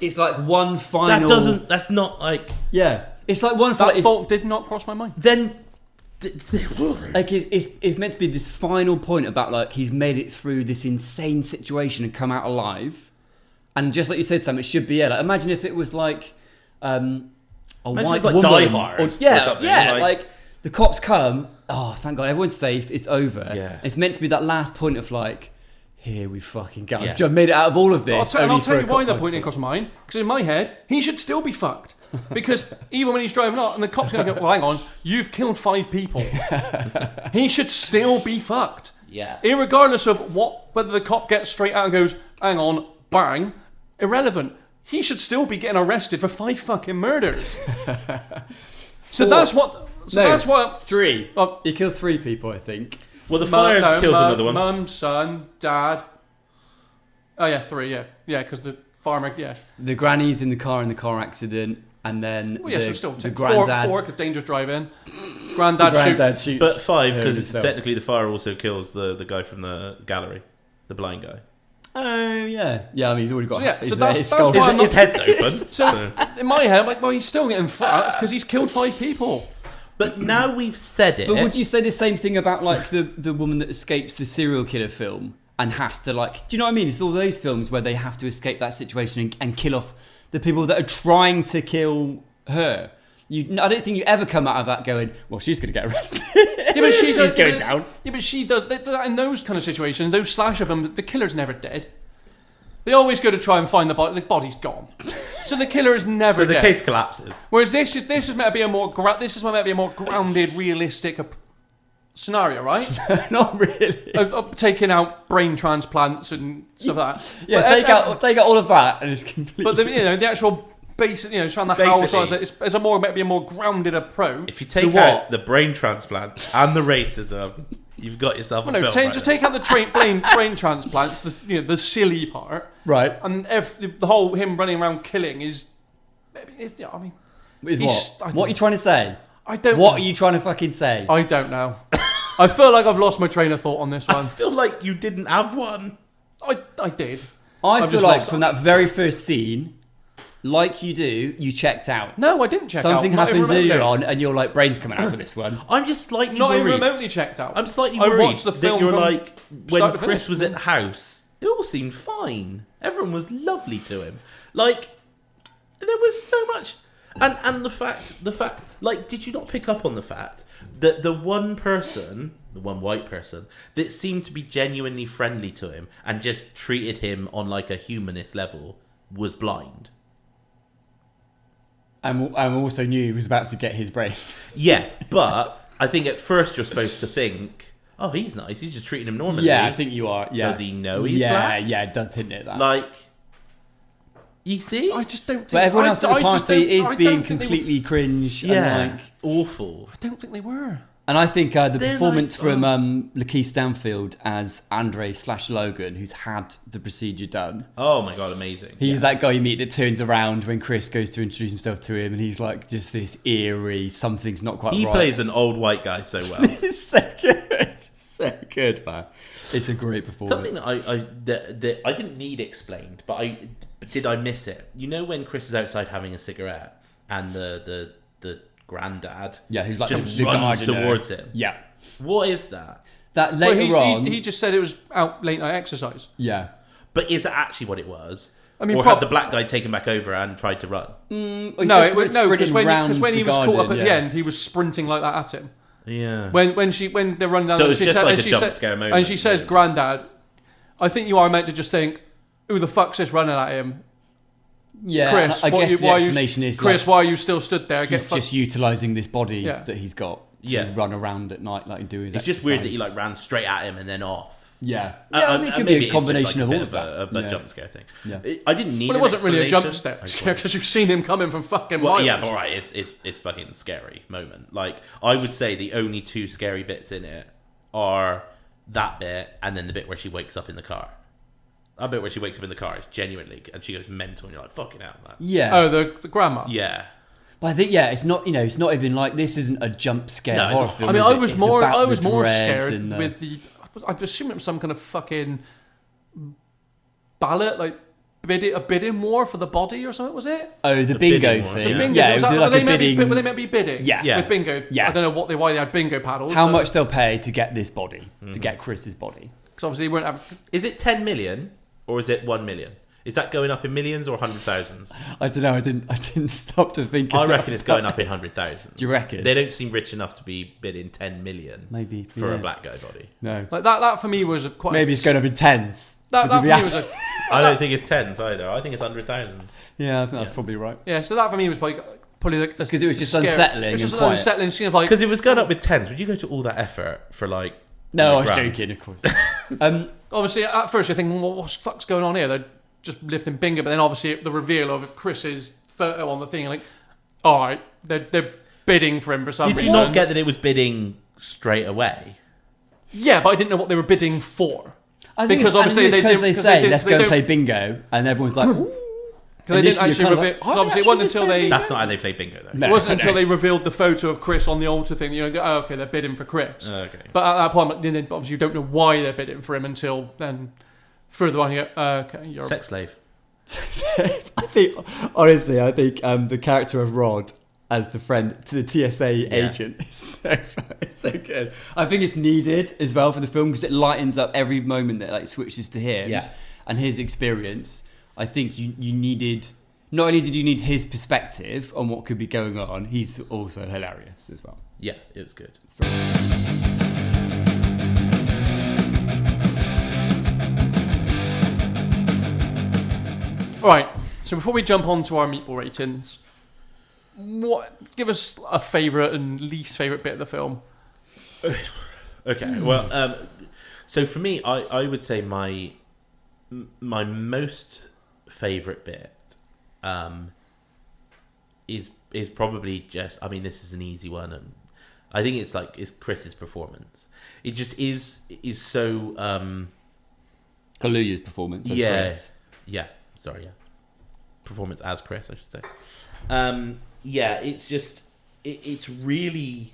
It's like one final... That's not like... Yeah. It's like one final... That thought did not cross my mind. Then... Like it's meant to be this final point about like he's made it through this insane situation and come out alive, and just like you said, Sam, it should be like imagine if it was like a white woman, Die Hard, or like the cops come, oh thank God everyone's safe, it's over. Yeah. It's meant to be that last point of like, here we fucking go. Yeah. I've made it out of all of this. I'll tell you why the point didn't cross my mind, because in my head he should still be fucked. Because even when he's driving out and the cop's going to go, well, hang on, you've killed 5 people. He should still be fucked. Yeah. Irregardless of whether the cop gets straight out and goes, hang on, bang, irrelevant. He should still be getting arrested for 5 fucking murders. That's what... 3. He kills 3 people, I think. Well, the fire kills another one. Mum, son, dad. Oh, yeah, 3, yeah. Yeah, because the farmer, yeah. The granny's in the car accident. And then the granddad... 4 because dangerous driving. Granddad shoots. But 5 because technically the fire also kills the guy from the gallery, the blind guy. Oh yeah. I mean he's already got his head's open. So in my head, I'm like, well, he's still getting fucked because he's killed 5 people. But now we've said it. But would you say the same thing about like the woman that escapes the serial killer film and has to like? Do you know what I mean? It's all those films where they have to escape that situation and kill off the people that are trying to kill her. I don't think you ever come out of that going, well, she's going to get arrested. Yeah, but she's going down. Yeah, but she does. They do that in those kind of situations. Those slasher films, the killer's never dead. They always go to try and find the body. The body's gone, so the killer is never So the dead. case collapses. Whereas this is meant to be a more grounded, realistic scenario, right? Not really. Of taking out brain transplants and stuff like that. Yeah, But, take out all of that, and it's completely. But the actual basic, it's around the house. It's a more maybe a more grounded approach. If you take out the brain transplant and the racism, you've got yourself a film. Just take out the brain transplants, the silly part, right? And the whole him running around killing is, Is what? What are you trying to say? I don't. What are you trying to fucking say? I don't know. I feel like I've lost my train of thought on this I one. feel like you didn't have one. I did. I feel like from that very first scene, like you do, you checked out. No, I didn't check out. Something happens earlier on, and you're like, brain's coming out for this one. I'm just slightly Not worried. even remotely checked out. I'm slightly I worried watched the film that you're from like, when start to Chris finish. was at the house, it all seemed fine. Everyone was lovely to him. Like, there was so much... And the fact, like, did you not pick up on the fact that the one white person, that seemed to be genuinely friendly to him and just treated him on like a humanist level was blind? I also knew he was about to get his brain. Yeah, but I think at first you're supposed to think, oh, he's nice, he's just treating him normally. Yeah, I think you are. Yeah. Does he know he's black? Yeah, it does hint at that. Like, you see? I just don't think... But everyone else at the party is being think completely cringe. Yeah, And like, awful. I don't think they were. and I think the They're performance like, from Lakeith Stanfield as Andre/Logan, who's had the procedure done. Oh my god, amazing. He's that guy you meet that turns around when Chris goes to introduce himself to him, and he's like just this eerie, something's not quite He right. plays an old white guy so well. It's so good. So good, man. It's a great performance. Something that I didn't need explained, but did I miss it? You know when Chris is outside having a cigarette and the granddad who's like just the runs gardener. towards him? Yeah. What is that? That later on... He just said it was out late night exercise. Yeah. But is that actually what it was? I mean, or had the black guy taken back over and tried to run? Because when he was caught up at the end, he was sprinting like that at him. Yeah. When they run down, So it's just like a jump scare moment. and she says, really. "Granddad," I think you are meant to just think, "Who the fuck's this running at him?" Yeah, Chris, I guess the explanation is Chris, like, why are you still stood there? he's just utilising this body Yeah. that he's got to run around at night, like and do his. It's just weird that he like ran straight at him and then off. Yeah, I mean, it could be a combination of all of that. A jump scare thing. Yeah. I didn't need. Well, it wasn't really a jump explanation. scare because you've seen him coming from fucking Well, miles. yeah, but all right, it's fucking scary moment. Like, I would say the only two scary bits in it are that bit and then the bit where she wakes up in the car. That bit where she wakes up in the car is genuinely, and she goes mental, and you're like, fucking hell, man. Yeah. Oh, the grandma. Yeah. But I think it's not it's not even like this isn't a jump scare No, it's horror not. film. I mean, is I it? was It's more about the dread scared and with the. I assume it was some kind of fucking ballot, like a bidding war for the body or something. Was it? the The bingo bidding one, thing. yeah. Bingo. Yeah, it was were like they a meant to be- bidding. were they meant to be bidding? Yeah. With bingo. Yeah. I don't know why they had bingo paddles. How much they'll pay to get this body, to get Chris's body. Because obviously they weren't. Is it 10 million or is it 1 million? Is that going up in millions or 100,000s? I don't know. I didn't stop to think. I reckon it's going up in 100,000s. Do you reckon? They don't seem rich enough to be bidding 10 million Maybe for yeah. a black guy body. No. Like that for me was quite. Maybe it's going up in tens. That Would for you me be was happy? I don't think it's tens either. I think it's 100,000s. Yeah, I think that's probably right. Yeah, so that for me was probably the Because it was just scary. unsettling It was just and an quiet. unsettling scene of like. Because if it was going up with tens, would you go to all that effort for like... No, I was grand? joking, of course. Obviously, at first you're thinking, well, what the fuck's going on here? They're just lifting bingo, but then obviously the reveal of Chris's photo on the thing, like, all right, they're bidding for him for some Did reason. you not get that it was bidding straight away? Yeah, but I didn't know what they were bidding for. I think Because obviously they because do- they because say they let's they go and don't- play bingo, and everyone's like, ooh. Because they didn't Initially, actually you're kind of reveal. like, Because "Oh, obviously, it they wasn't actually until did they. That's not how they play bingo, though. No. It wasn't until they revealed the photo of Chris on the altar thing. You go, oh, okay, they're bidding for Chris. Okay. But at that point, then obviously you don't know why they're bidding for him until then. Further on, you go, okay, you're. Sex slave. I think, honestly, the character of Rod as the friend to the TSA agent is so good. I think it's needed as well for the film because it lightens up every moment that like switches to him Yeah. and his experience. I think you needed not only did you need his perspective on what could be going on, he's also hilarious as well. Yeah, it was good. It's very Right. So before we jump on to our meatball ratings, give us a favourite and least favourite bit of the film. Okay, well, so for me, I would say my most favourite bit is probably just, I mean, this is an easy one, and I think it's Chris's performance. It just is so Kaluuya's performance. As yeah, Chris. yeah. Sorry, yeah. Performance as Chris, I should say. Yeah, it's just it's really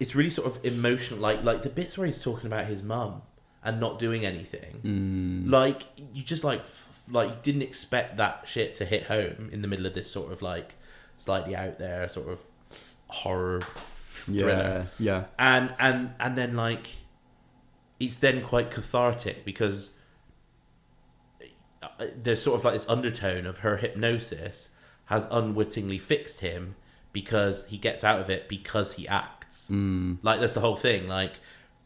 sort of emotional, like the bits where he's talking about his mum and not doing anything. Like you just like you didn't expect that shit to hit home in the middle of this sort of like slightly out there sort of horror thriller. Yeah. And then like it's then quite cathartic because there's sort of like this undertone of her hypnosis has unwittingly fixed him because he gets out of it because he acts. Like that's the whole thing. Like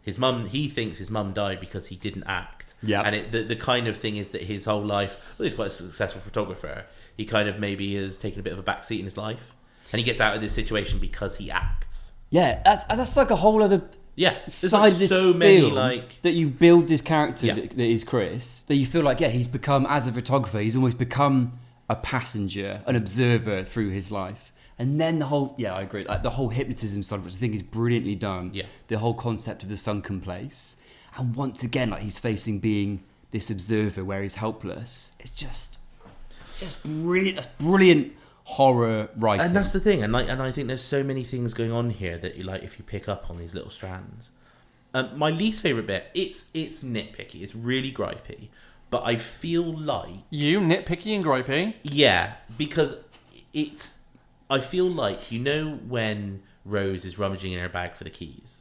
his mum, he thinks his mum died because he didn't act. Yeah. And the kind of thing is that his whole life, well, he's quite a successful photographer. He kind of maybe has taken a bit of a backseat in his life, and he gets out of this situation because he acts. Yeah, that's like a whole other There's side like of this so film many like that you build this character Yeah. that is Chris, that you feel like, yeah, he's become, as a photographer, he's almost become a passenger, an observer through his life. And then the whole, I agree, like the whole hypnotism side, which I think is brilliantly done. Yeah. The whole concept of the sunken place. And once again, like he's facing being this observer where he's helpless. It's just brilliant. That's brilliant horror writing. And that's the thing, and I think there's so many things going on here that you like if you pick up on these little strands. My least favorite bit, it's nitpicky, it's really gripey, but I feel like You nitpicky and gripey. yeah, because I feel like when Rose is rummaging in her bag for the keys,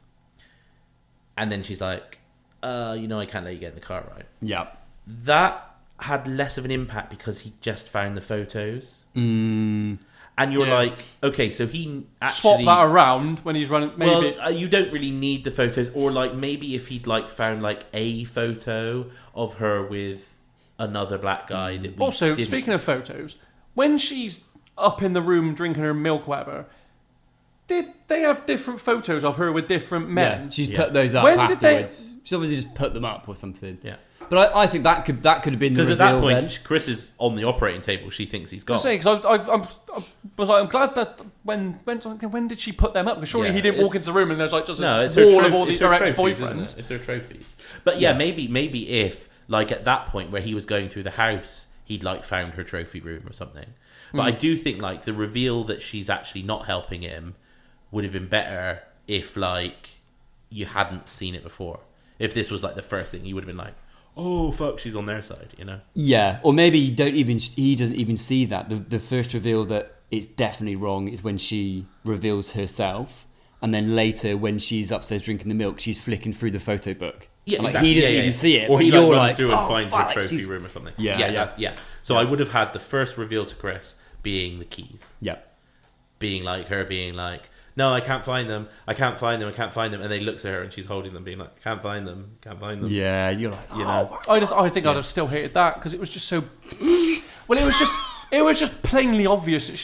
and then she's like, I can't let you get in the car, right? Yeah. That had less of an impact because he just found the photos. Mm. And you're Yeah. like, okay, so he actually... Swap that around when he's running. Maybe. Well, you don't really need the photos. Or like maybe if he'd like found like a photo of her with another black guy that we Also, didn't... speaking of photos, when she's up in the room drinking her milk, whatever, did they have different photos of her with different men? Yeah, she's Yeah. put those up When did afterwards. She's obviously just put them up or something. Yeah. But I think that could have been the Because reveal at that point, then. Chris is on the operating table. She thinks he's gone. I'm glad that when did she put them up? Because surely Yeah, he didn't walk it's- into the room and there's like just No, this it's her, wall of all it's her her trophies, ex-boyfriends. isn't it? It's her trophies. But yeah, maybe if like at that point where he was going through the house, he'd like found her trophy room or something. But I do think like the reveal that she's actually not helping him would have been better if like you hadn't seen it before. If this was like the first thing, you would have been like, oh fuck, she's on their side, you know? Yeah, or maybe he doesn't even see that. The first reveal that it's definitely wrong is when she reveals herself, and then later when she's upstairs drinking the milk, she's flicking through the photo book. Yeah, And, like, exactly. he doesn't Yeah, even yeah. see it. Or but he you're like runs like, through and oh, finds fuck, her trophy she's- room or something. Yeah. So I would have had the first reveal to Chris being the keys. Yeah. Being like her being like, no, I can't find them, and then he looks at her and she's holding them, being like, can't find them. Yeah, you're like, You know? I think I'd have still hated that because it was just so. Well, it was just plainly obvious that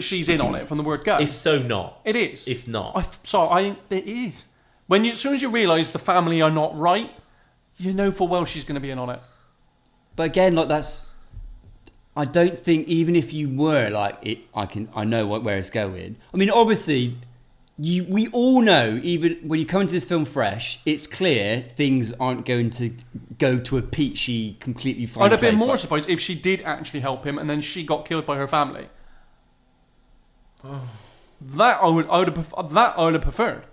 she's in on it from the word go. It's so not. It is. It's not. I think it is. As soon as you realise the family are not right, you know full well she's going to be in on it. But again, like that's. I don't think even if you were like it, I know where it's going. I mean, obviously, we all know. Even when you come into this film fresh, it's clear things aren't going to go to a peachy, completely fine. I'd have been place. more Like, surprised if she did actually help him and then she got killed by her family. That I would have preferred.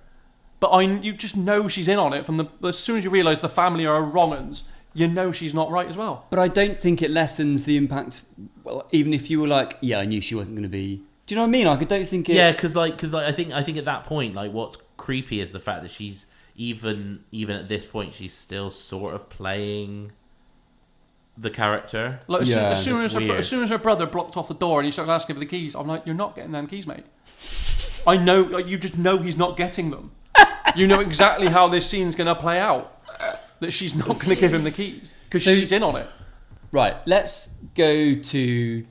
But you just know she's in on it as soon as you realise the family are wrong uns. You know she's not right as well. But I don't think it lessens the impact. Well, even if you were like, yeah, I knew she wasn't going to be. Do you know what I mean? Like, I don't think it. Yeah, because I think at that point, like, what's creepy is the fact that she's even at this point, she's still sort of playing the character. Like Yeah, as soon it's weird. as her brother blocked off the door and he starts asking for the keys, I'm like, you're not getting them keys, mate. I know, like, you just know he's not getting them. You know exactly how this scene's going to play out. That she's not going to give him the keys because she's in on it. Right, let's go to...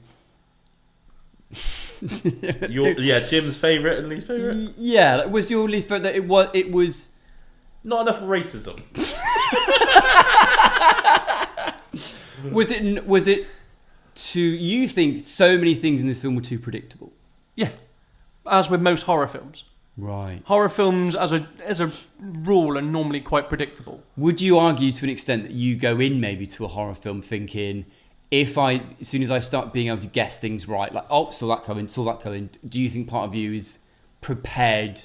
Jim's favourite and least favourite. Yeah, was your least favourite that it was... Not enough racism. Was it to you think so many things in this film were too predictable? Yeah, as with most horror films. Right. Horror films, as a rule, are normally quite predictable. Would you argue to an extent that you go in maybe to a horror film thinking, as soon as I start being able to guess things right, like, oh, saw that coming, do you think part of you is prepared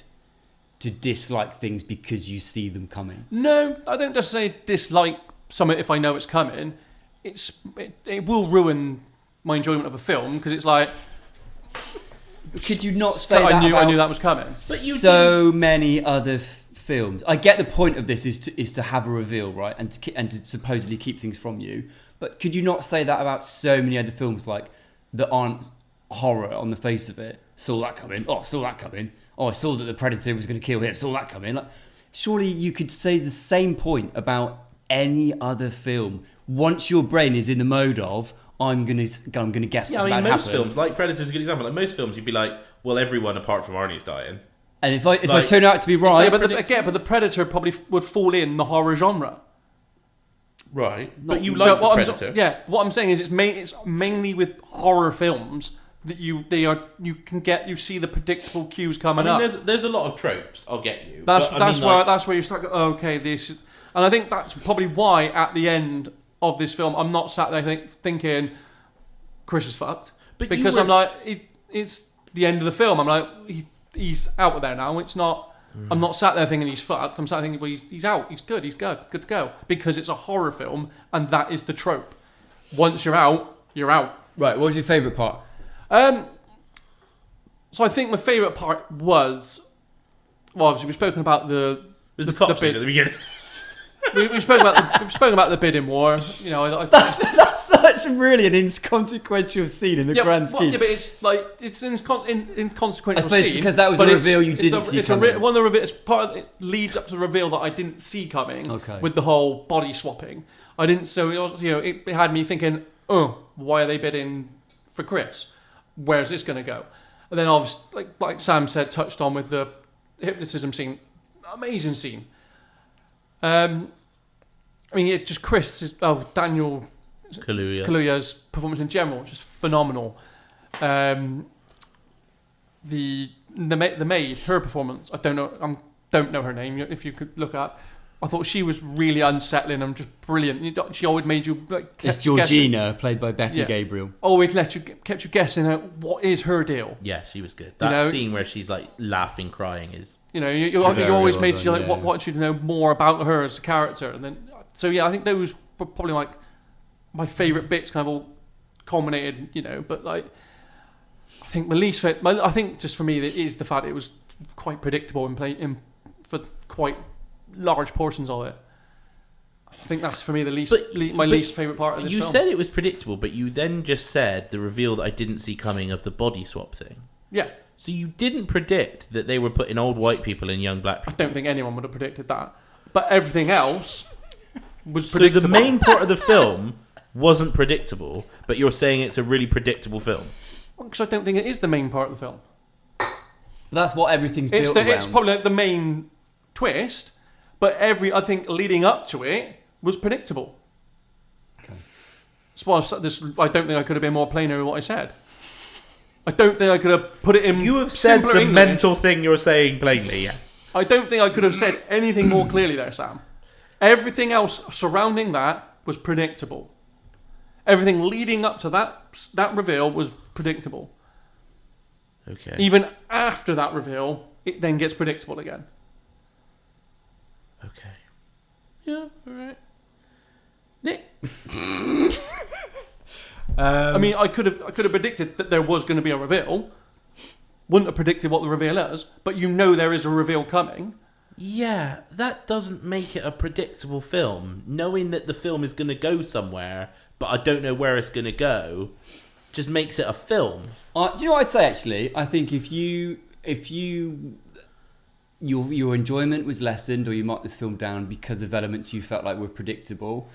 to dislike things because you see them coming? No, I don't just say dislike something if I know it's coming. It will ruin my enjoyment of a film because it's like... Could you not say that I knew that was coming. But you many other films. I get the point of this is to have a reveal, right, and to supposedly keep things from you. But could you not say that about so many other films like that aren't horror on the face of it? Saw that coming. Oh, saw that coming. Oh, I saw that the Predator was going to kill him. Saw that coming. Like, surely you could say the same point about any other film. Once your brain is in the mode of, I'm gonna guess what's about to happen. Most films, like Predator's a good example. Like most films, you'd be like, well, everyone apart from Arnie's dying. And if I turn out to be right, but the Predator probably would fall in the horror genre. Right, but you So like the Predator. What I'm saying is it's mainly with horror films that you see the predictable cues coming up. There's a lot of tropes. I'll get you. That's where you start going, oh, okay, this, and I think that's probably why at the end of this film I'm not sat there thinking Chris is fucked, because I'm like it's the end of the film. I'm like he's out there now. It's not. I'm not sat there thinking he's fucked. I'm sat there thinking, well, he's out. He's good. He's good to go, because it's a horror film and that is the trope. Once you're out, you're out. Right. What was your favourite part? So I think my favourite part was, well, obviously we've spoken about the cop scene at the beginning. we've spoken about the bidding war. You know, That's such really an inconsequential scene in the grand scheme. Yeah, but it's like it's inconsequential. I suppose scene, because that was a reveal you didn't see coming. One of the reveals, it leads up to the reveal that I didn't see coming. Okay. With the whole body swapping, I didn't. So it had me thinking, oh, why are they bidding for Chris? Where's this going to go? And then obviously, like Sam said, touched on with the hypnotism scene, amazing scene. I mean, it just Daniel Kaluuya's performance in general, just phenomenal. The maid, her performance, I don't know her name. If you could look at, I thought she was really unsettling and just brilliant. She always made you It's Georgina, guessing. played by Betty Gabriel. Always kept you guessing what is her deal. Yeah, she was good. That scene where she's like laughing, crying is. You always made you like want you to know more about her as a character, and then I think those were probably like my favourite bits, kind of all culminated. But like I think my least favorite, I think just for me it is the fact it was quite predictable and for quite large portions of it. I think that's for me the least favourite part of this film. You said it was predictable, but you then just said the reveal that I didn't see coming of the body swap thing. Yeah. So you didn't predict that they were putting old white people in young black people. I don't think anyone would have predicted that. But everything else was predictable. So the main part of the film wasn't predictable, but you're saying it's a really predictable film. Because I don't think it is the main part of the film. That's what everything's built around. It's probably the main twist, but I think leading up to it was predictable. Okay. I don't think I could have been more plainer with what I said. I don't think I could have put it in. You have said the English. mental thing you're saying plainly, yes. I don't think I could have said anything more clearly there, Sam. Everything else surrounding that was predictable. Everything leading up to that reveal was predictable. Okay. Even after that reveal, it then gets predictable again. Okay. Yeah, alright. Nick. I mean, I could have predicted that there was going to be a reveal. Wouldn't have predicted what the reveal is, but there is a reveal coming. Yeah, that doesn't make it a predictable film. Knowing that the film is going to go somewhere, but I don't know where it's going to go, just makes it a film. Do you know what I'd say, actually? I think if your enjoyment was lessened, or you marked this film down because of elements you felt like were predictable,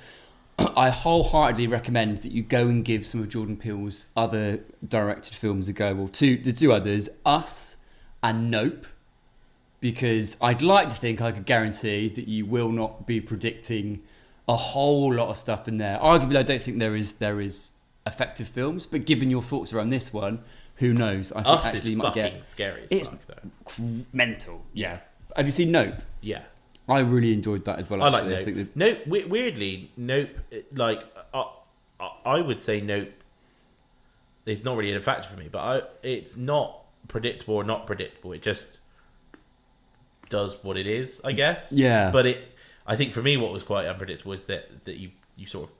I wholeheartedly recommend that you go and give some of Jordan Peele's other directed films a go. Well, the two others, Us and Nope, because I'd like to think I could guarantee that you will not be predicting a whole lot of stuff in there. Arguably, I don't think there is effective films, but given your thoughts around this one, who knows? I think Us actually is you might fucking get scary as it's fuck, though. mental. Yeah. Have you seen Nope? Yeah. I really enjoyed that as well. I Actually. like Nope. Weirdly, Nope, like, I would say Nope is not really a factor for me, but it's not predictable or not predictable. It just does what it is, I guess. Yeah. But I think for me, what was quite unpredictable is that you sort of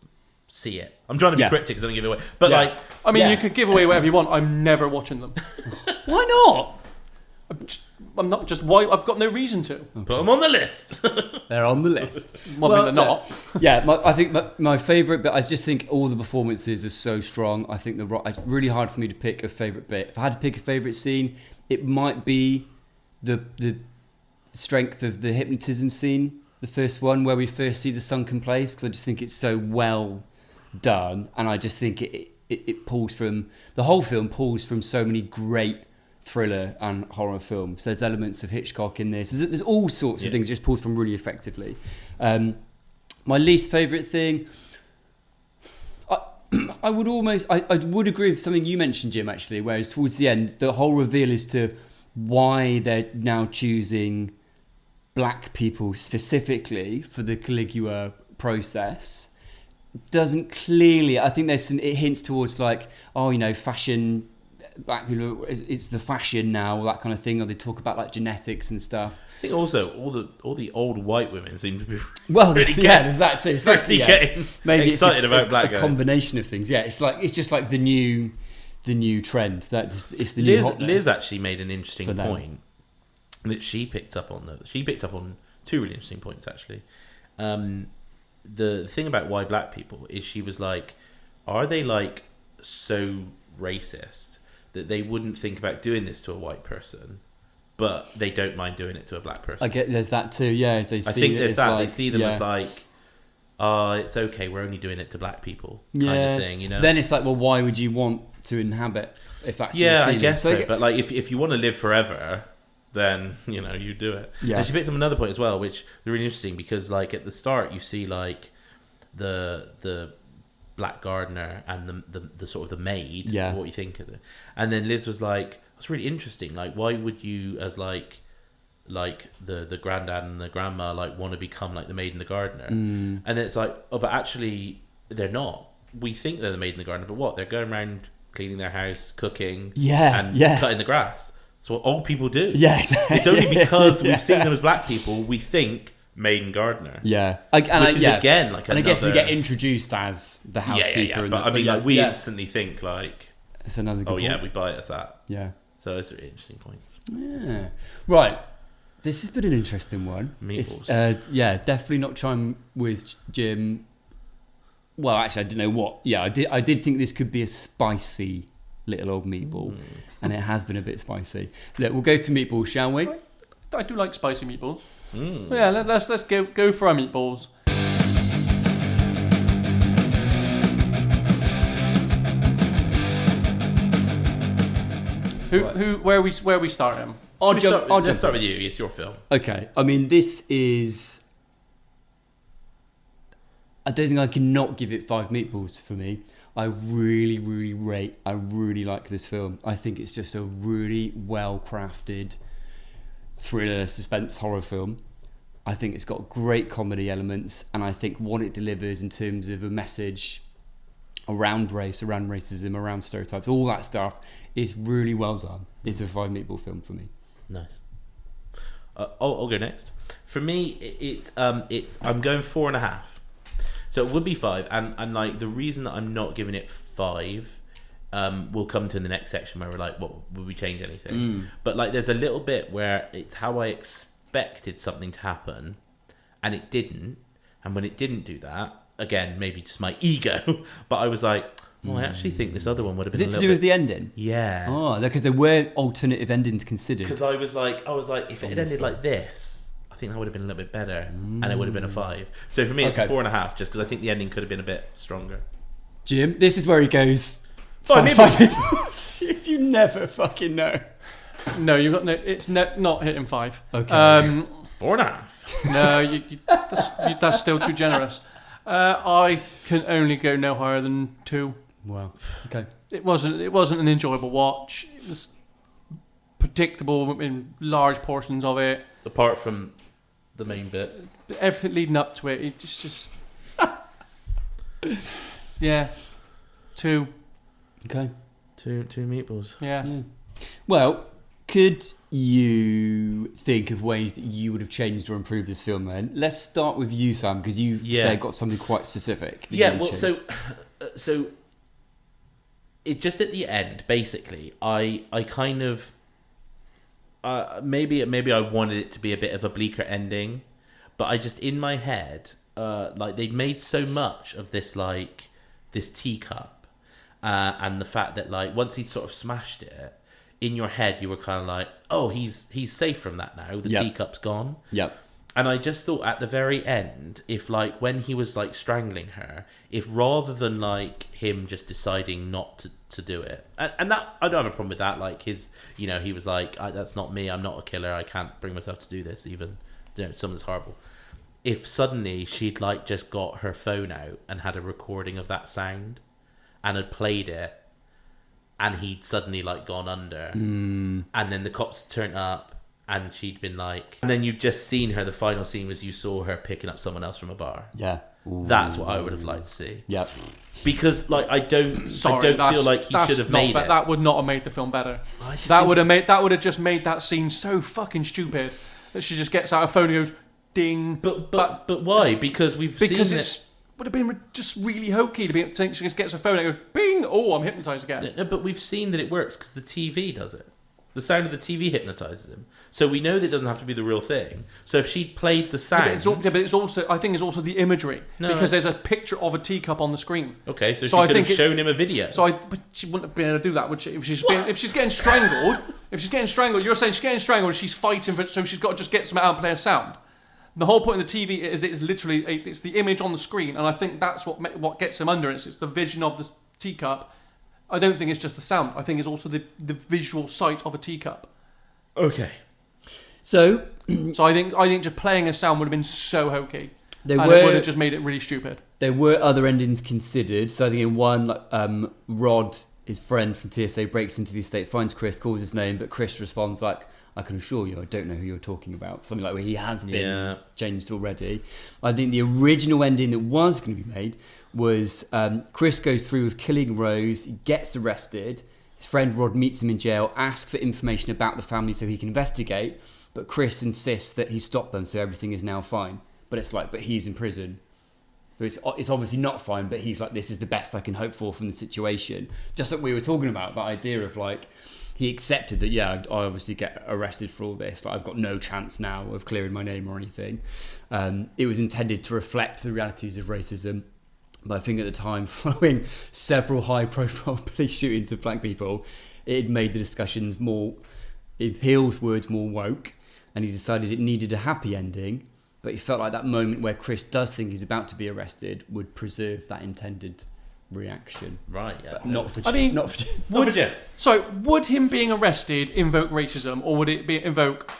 see it. I'm trying to be cryptic because I don't give it away. But like, I mean, you could give away whatever you want. I'm never watching them. Why not? I'm not just why. I've got no reason to. put them on the list. They're on the list. Well, I mean, they're not. Yeah, I think my favourite bit, I just think all the performances are so strong. I think it's really hard for me to pick a favourite bit. If I had to pick a favourite scene, it might be the strength of the hypnotism scene, the first one, where we first see the sunken place, because I just think it's so well done. And I just think it pulls from, the whole film pulls from so many great thriller and horror films. There's elements of Hitchcock in this. There's all sorts of things just pulled from really effectively. My least favourite thing, I would agree with something you mentioned, Jim, actually, whereas towards the end, the whole reveal as to why they're now choosing black people specifically for the Caligula process doesn't clearly, I think it hints towards like, fashion, black people, it's the fashion now, that kind of thing, or they talk about like genetics and stuff. I think also all the old white women seem to be there's that too. Especially getting maybe excited about black a guys. Combination of things. Yeah, it's just like the new trend. It's the new hotness. Liz actually made an interesting point that she picked up on. She picked up on two really interesting points actually. The thing about why black people is, she was like, are they like so racist that they wouldn't think about doing this to a white person, but they don't mind doing it to a black person? I get there's that too. Yeah, they see I think there's that. like, they see them as like, it's okay, we're only doing it to black people, kind of thing. You know. Then it's like, well, why would you want to inhabit if that's your I feeling? guess so. But like, if you want to live forever, then you do it. Yeah. And she picked up another point as well, which is really interesting, because like at the start you see like the black gardener and the sort of the maid, what you think of it, and then Liz was like, it's really interesting, like why would you as like the granddad and the grandma like want to become like the maid and the gardener, and then it's like, oh, but actually they're not. We think they're the maid and the gardener, but what, they're going around cleaning their house, cooking, and cutting the grass. That's what old people do. It's only because we've seen them as black people we think maid and gardener. Again like, and I guess they get introduced as the housekeeper. But I mean, like we instantly think like, it's another good point. we buy it as that. So it's a really interesting point. Yeah. Right. This has been an interesting one. Meatballs. Definitely not chime with Jim. Well, actually, I didn't know what. Yeah, I did think this could be a spicy little old meatball, and it has been a bit spicy. Look, we'll go to meatballs, shall we? I do like spicy meatballs. Yeah, let's go for our meatballs. Where we start him? I'll start with you. It's your film. Okay. I mean, this is. I don't think I can not give it 5 meatballs for me. I really, really I really like this film. I think it's just a really well-crafted thriller, suspense, horror film. I think it's got great comedy elements, and I think what it delivers in terms of a message around race, around racism, around stereotypes, all that stuff is really well done. It's a 5 meatball film for me. Nice. I'll go next. For me, it's I'm going 4.5. So it would be 5, and like the reason that I'm not giving it 5, we'll come to in the next section where we're like, what would we change anything? But like, there's a little bit where it's how I expect expected something to happen, and it didn't. And when it didn't do that, again, maybe just my ego, but I was like, I actually think this other one would have been. Is it to do with the ending? Yeah. Oh, because there were alternative endings considered. Because I was like, if it had ended like this, I think that would have been a little bit better, and it would have been a 5. So for me, it's a 4.5, just because I think the ending could have been a bit stronger. Jim, this is where he goes. 5 people. You never fucking know. No, you got no. It's not hitting 5. Okay. 4.5. No, that's still too generous. I can only go no higher than 2. Wow. Okay. It wasn't an enjoyable watch. It was predictable in large portions of it. Apart from the main bit. Everything leading up to it, it just yeah, 2. Okay. Two meatballs. Yeah. Well, could you think of ways that you would have changed or improved this film then? Let's start with you, Sam, because you got something quite specific. So it just at the end, basically, I kind of maybe I wanted it to be a bit of a bleaker ending, but I just in my head like they'd made so much of this like this teacup and the fact that like once he'd sort of smashed it, in your head you were kind of like, oh, he's safe from that now, the teacup's gone. Yep. And I just thought at the very end, if like when he was like strangling her, if rather than like him just deciding not to do it, and that I don't have a problem with that, like his, you know, he was like, that's not me, I'm not a killer, I can't bring myself to do this, even, you know, something's horrible. If suddenly she'd like just got her phone out and had a recording of that sound and had played it, and he'd suddenly like gone under, and then the cops had turned up and she'd been like, and then you'd just seen her, the final scene was you saw her picking up someone else from a bar. Yeah. Ooh. That's what I would have liked to see. Yep. Because like I don't feel like he should have made it. That would not have made the film better. That would have just made that scene so fucking stupid that she just gets out her phone and goes ding. But why? Because it would have been just really hokey to think she just gets her phone and goes bing. Oh, I'm hypnotised again. No, but we've seen that it works because the TV does it. The sound of the TV hypnotises him. So we know that it doesn't have to be the real thing. So if she'd played the sound... but it's also, I think it's also the imagery. Because there's a picture of a teacup on the screen. Okay, so she could have shown him a video. But she wouldn't have been able to do that, would she? If she's getting strangled, you're saying she's getting strangled and she's fighting for it, so she's got to just get some out and play a sound. The whole point of the TV is it's literally it's the image on the screen, and I think that's what gets him under. It's the vision of the teacup. I don't think it's just the sound. I think it's also the visual sight of a teacup. Okay. So I think just playing a sound would have been so hokey. It would have just made it really stupid. There were other endings considered. So I think in one, Rod, his friend from TSA, breaks into the estate, finds Chris, calls his name, but Chris responds like, I can assure you, I don't know who you're talking about. Something like where he has been changed already. I think the original ending that was going to be made was Chris goes through with killing Rose, he gets arrested, his friend Rod meets him in jail, asks for information about the family so he can investigate, but Chris insists that he stopped them, so everything is now fine. But it's like, but he's in prison. So it's obviously not fine, but he's like, this is the best I can hope for from the situation. Just like we were talking about, that idea of like, he accepted that, I obviously get arrested for all this. Like, I've got no chance now of clearing my name or anything. It was intended to reflect the realities of racism. But I think at the time, following several high-profile police shootings of black people, it had made the discussions more, in Peele's words, more woke. And he decided it needed a happy ending. But he felt like that moment where Chris does think he's about to be arrested would preserve that intended reaction. Right, yeah. Not for Jim. So, would him being arrested invoke racism, or would it invoke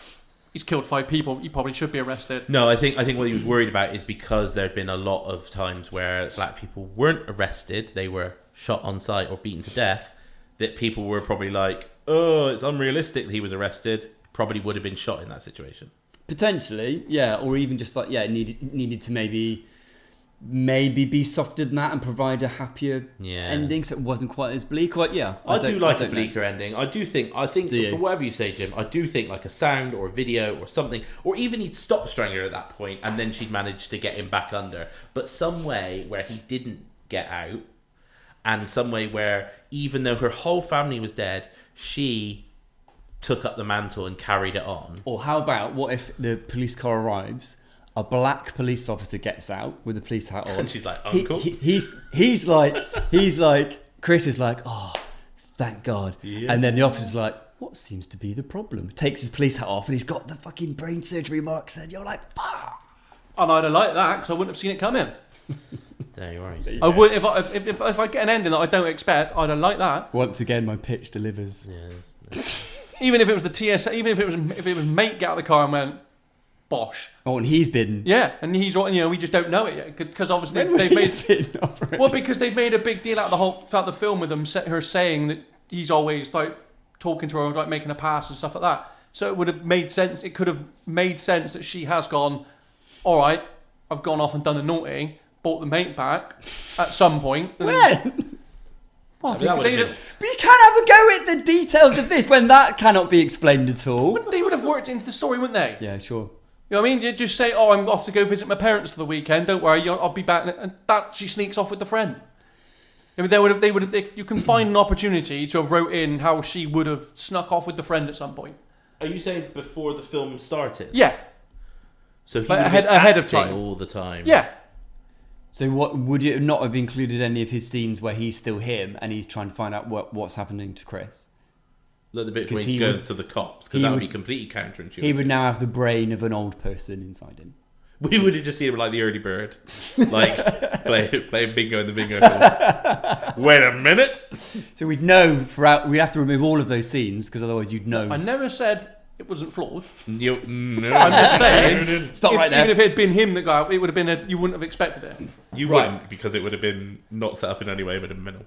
he's killed 5 people, he probably should be arrested? No, I think what he was worried about is because there had been a lot of times where black people weren't arrested, they were shot on sight or beaten to death, that people were probably like, oh, it's unrealistic that he was arrested, probably would have been shot in that situation. Potentially, yeah, or even just like, needed to maybe be softer than that and provide a happier ending, so it wasn't quite as bleak. Like, I do like a bleaker ending. I think for whatever you say, Jim, I do think like a sound or a video or something, or even he'd stop strangling her at that point and then she'd managed to get him back under, but some way where he didn't get out, and some way where even though her whole family was dead, she took up the mantle and carried it on. Or how about, what if the police car arrives, a black police officer gets out with a police hat on. And she's like, uncle? He's like, Chris is like, oh, thank God. Yeah. And then the officer's like, what seems to be the problem? Takes his police hat off and he's got the fucking brain surgery marks and you're like, fuck. And I'd have liked that because I wouldn't have seen it coming. There you are. I would if I get an ending that I don't expect, I'd have liked that. Once again, my pitch delivers. Yeah, Even if it was the TSA, even if it was mate get out of the car and went, bosh. Oh, and he's been... Yeah, and he's we just don't know it yet because obviously they've made because they've made a big deal out of the film with her saying that he's always like talking to her, like making a pass and stuff like that. So it would have made sense. It could have made sense that she has gone, all right, I've gone off and done the naughty, bought the mate back at some point. When? Well, I mean, but you can't have a go at the details of this when that cannot be explained at all. they would have worked into the story, wouldn't they? Yeah, sure. You know what I mean? You just say, oh, I'm off to go visit my parents for the weekend. Don't worry, I'll be back. And that she sneaks off with the friend. I mean, you can find an opportunity to have wrote in how she would have snuck off with the friend at some point. Are you saying before the film started? Yeah. So he Like would ahead be of time. all the time. Yeah. So what would it not have included any of his scenes where he's still him and he's trying to find out what's happening to Chris? Like the bit 'Cause where he he goes would- to the cops, he because that would would- be completely counterintuitive. He would now have the brain of an old person inside him. We would have just seen him like the early bird, like playing bingo in the bingo hall. Wait a minute. So we'd know we'd have to remove all of those scenes because otherwise you'd know. I never said it wasn't flawed. No, I'm just saying. Stop right there. Even if it had been him that got out, it would have been you wouldn't have expected it. you Right. wouldn't, because it would have been not set up in any way, but in minimal.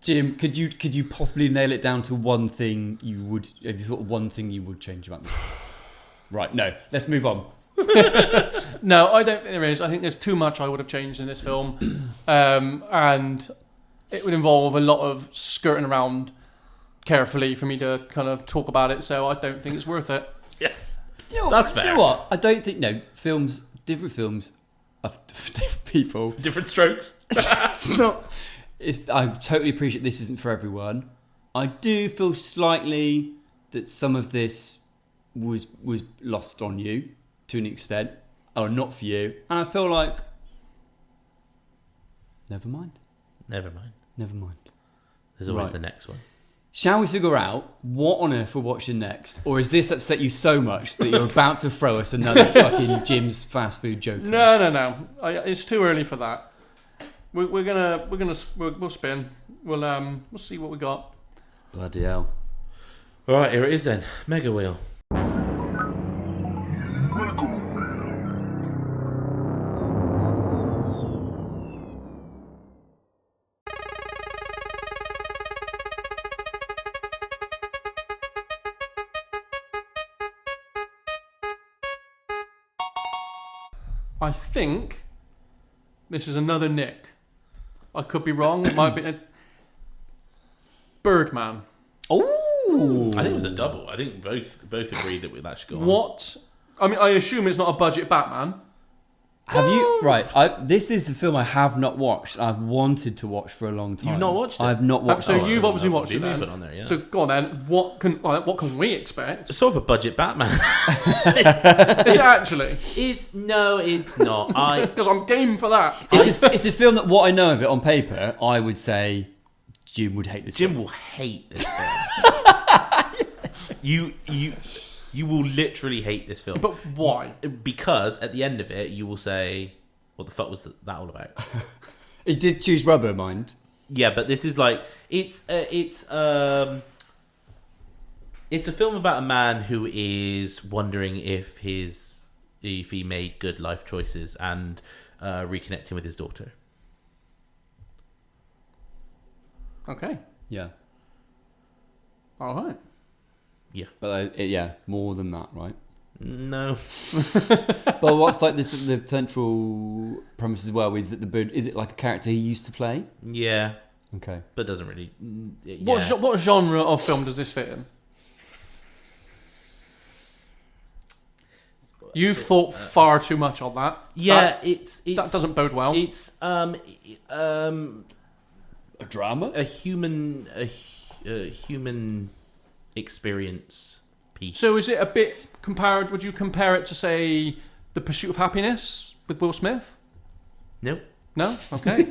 Jim, could you possibly nail it down to one thing you would? Have you thought of one thing you would change about this? Right. No. Let's move on. No, I don't think there is. I think there's too much I would have changed in this film, and it would involve a lot of skirting around carefully for me to kind of talk about it. So I don't think it's worth it. Yeah, Do you know That's Do you fair. know what? I don't think different films of different people. different strokes. It's not. I totally appreciate this isn't for everyone. I do feel slightly that some of this was lost on you to an extent, or not for you, and I feel like never mind. Never mind. There's always Right. the next one. Shall we figure out what on earth we're watching next, or is this upset you so much that you're about to throw us another fucking Jim's fast food joke? No. It's too early for that. We'll spin. We'll see what we got. Bloody hell. All right, here it is then. Mega Wheel. I think this is another Nick. I could be wrong. It might be Birdman. Oh, I think it was a double. I think both agreed that that should go on. What? I mean, I assume it's not a budget Batman. have you? Right, this is a film I have not watched. I've wanted to watch for a long time. You've not watched it? I've not watched So it. you've obviously no, watched it. we Then. put on there, yeah. So go on then. What can we expect? It's sort of a budget Batman. Is it actually? It's not. Because I'm game for that. It's a film that what I know of it on paper, I would say Jim would hate this Jim film. will hate this film. You will literally hate this film. But why? Because at the end of it, you will say, "What the fuck was that all about?" He did choose rubber, mind. Yeah, but this is like it's a film about a man who is wondering if he made good life choices and reconnecting with his daughter. Okay. Yeah. All right. Yeah. But more than that, right? No. But what's like this? The central premise as well is that the bird is it like a character he used to play? Yeah, Okay. but doesn't really. Yeah. What genre of film does this fit in? You've thought far too much on that. Yeah, That, it's that doesn't bode well. It's A drama? a human experience piece. So is it a bit compared? Would you compare it to, say, The Pursuit of Happiness with Will Smith? Nope. No? Okay.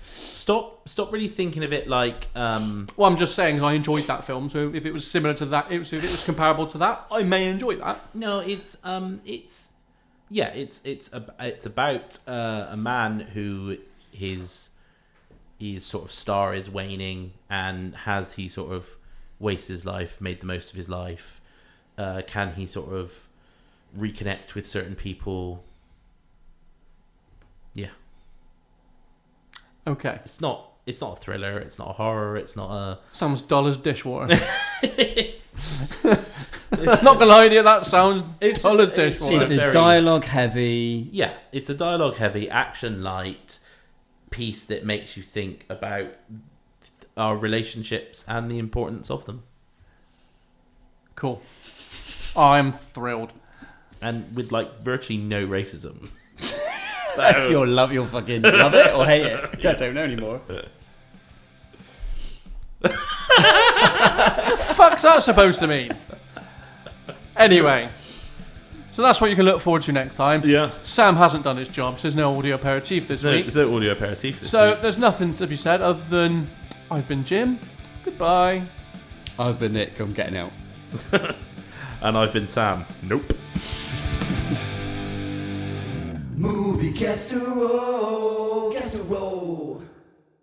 Stop really thinking of it like... Well, I'm just saying I enjoyed that film, so if it was similar to that, if it was comparable to that, I may enjoy that. No, it's about a man who his sort of star is waning, and has he sort of wasted his life, made the most of his life? Can he sort of reconnect with certain people? Yeah. Okay. It's not a thriller. It's not a horror. It's not a. Sounds dull as dishwater. Not gonna lie to you, that sounds dull as dishwater. It's a dialogue heavy. Yeah, it's a dialogue heavy, action light piece that makes you think about our relationships and the importance of them. Cool. I'm thrilled. And with like virtually no racism. That's you'll fucking love it or hate it. I don't know anymore. What the fuck's that supposed to mean? Anyway, so that's what you can look forward to next time. Yeah. Sam hasn't done his job, so there's no audio aperitif this week. There's no audio aperitif this So week. there's nothing to be said other than I've been Jim. Goodbye. I've been Nick. I'm getting out. And I've been Sam. Nope. Movie casserole, casserole.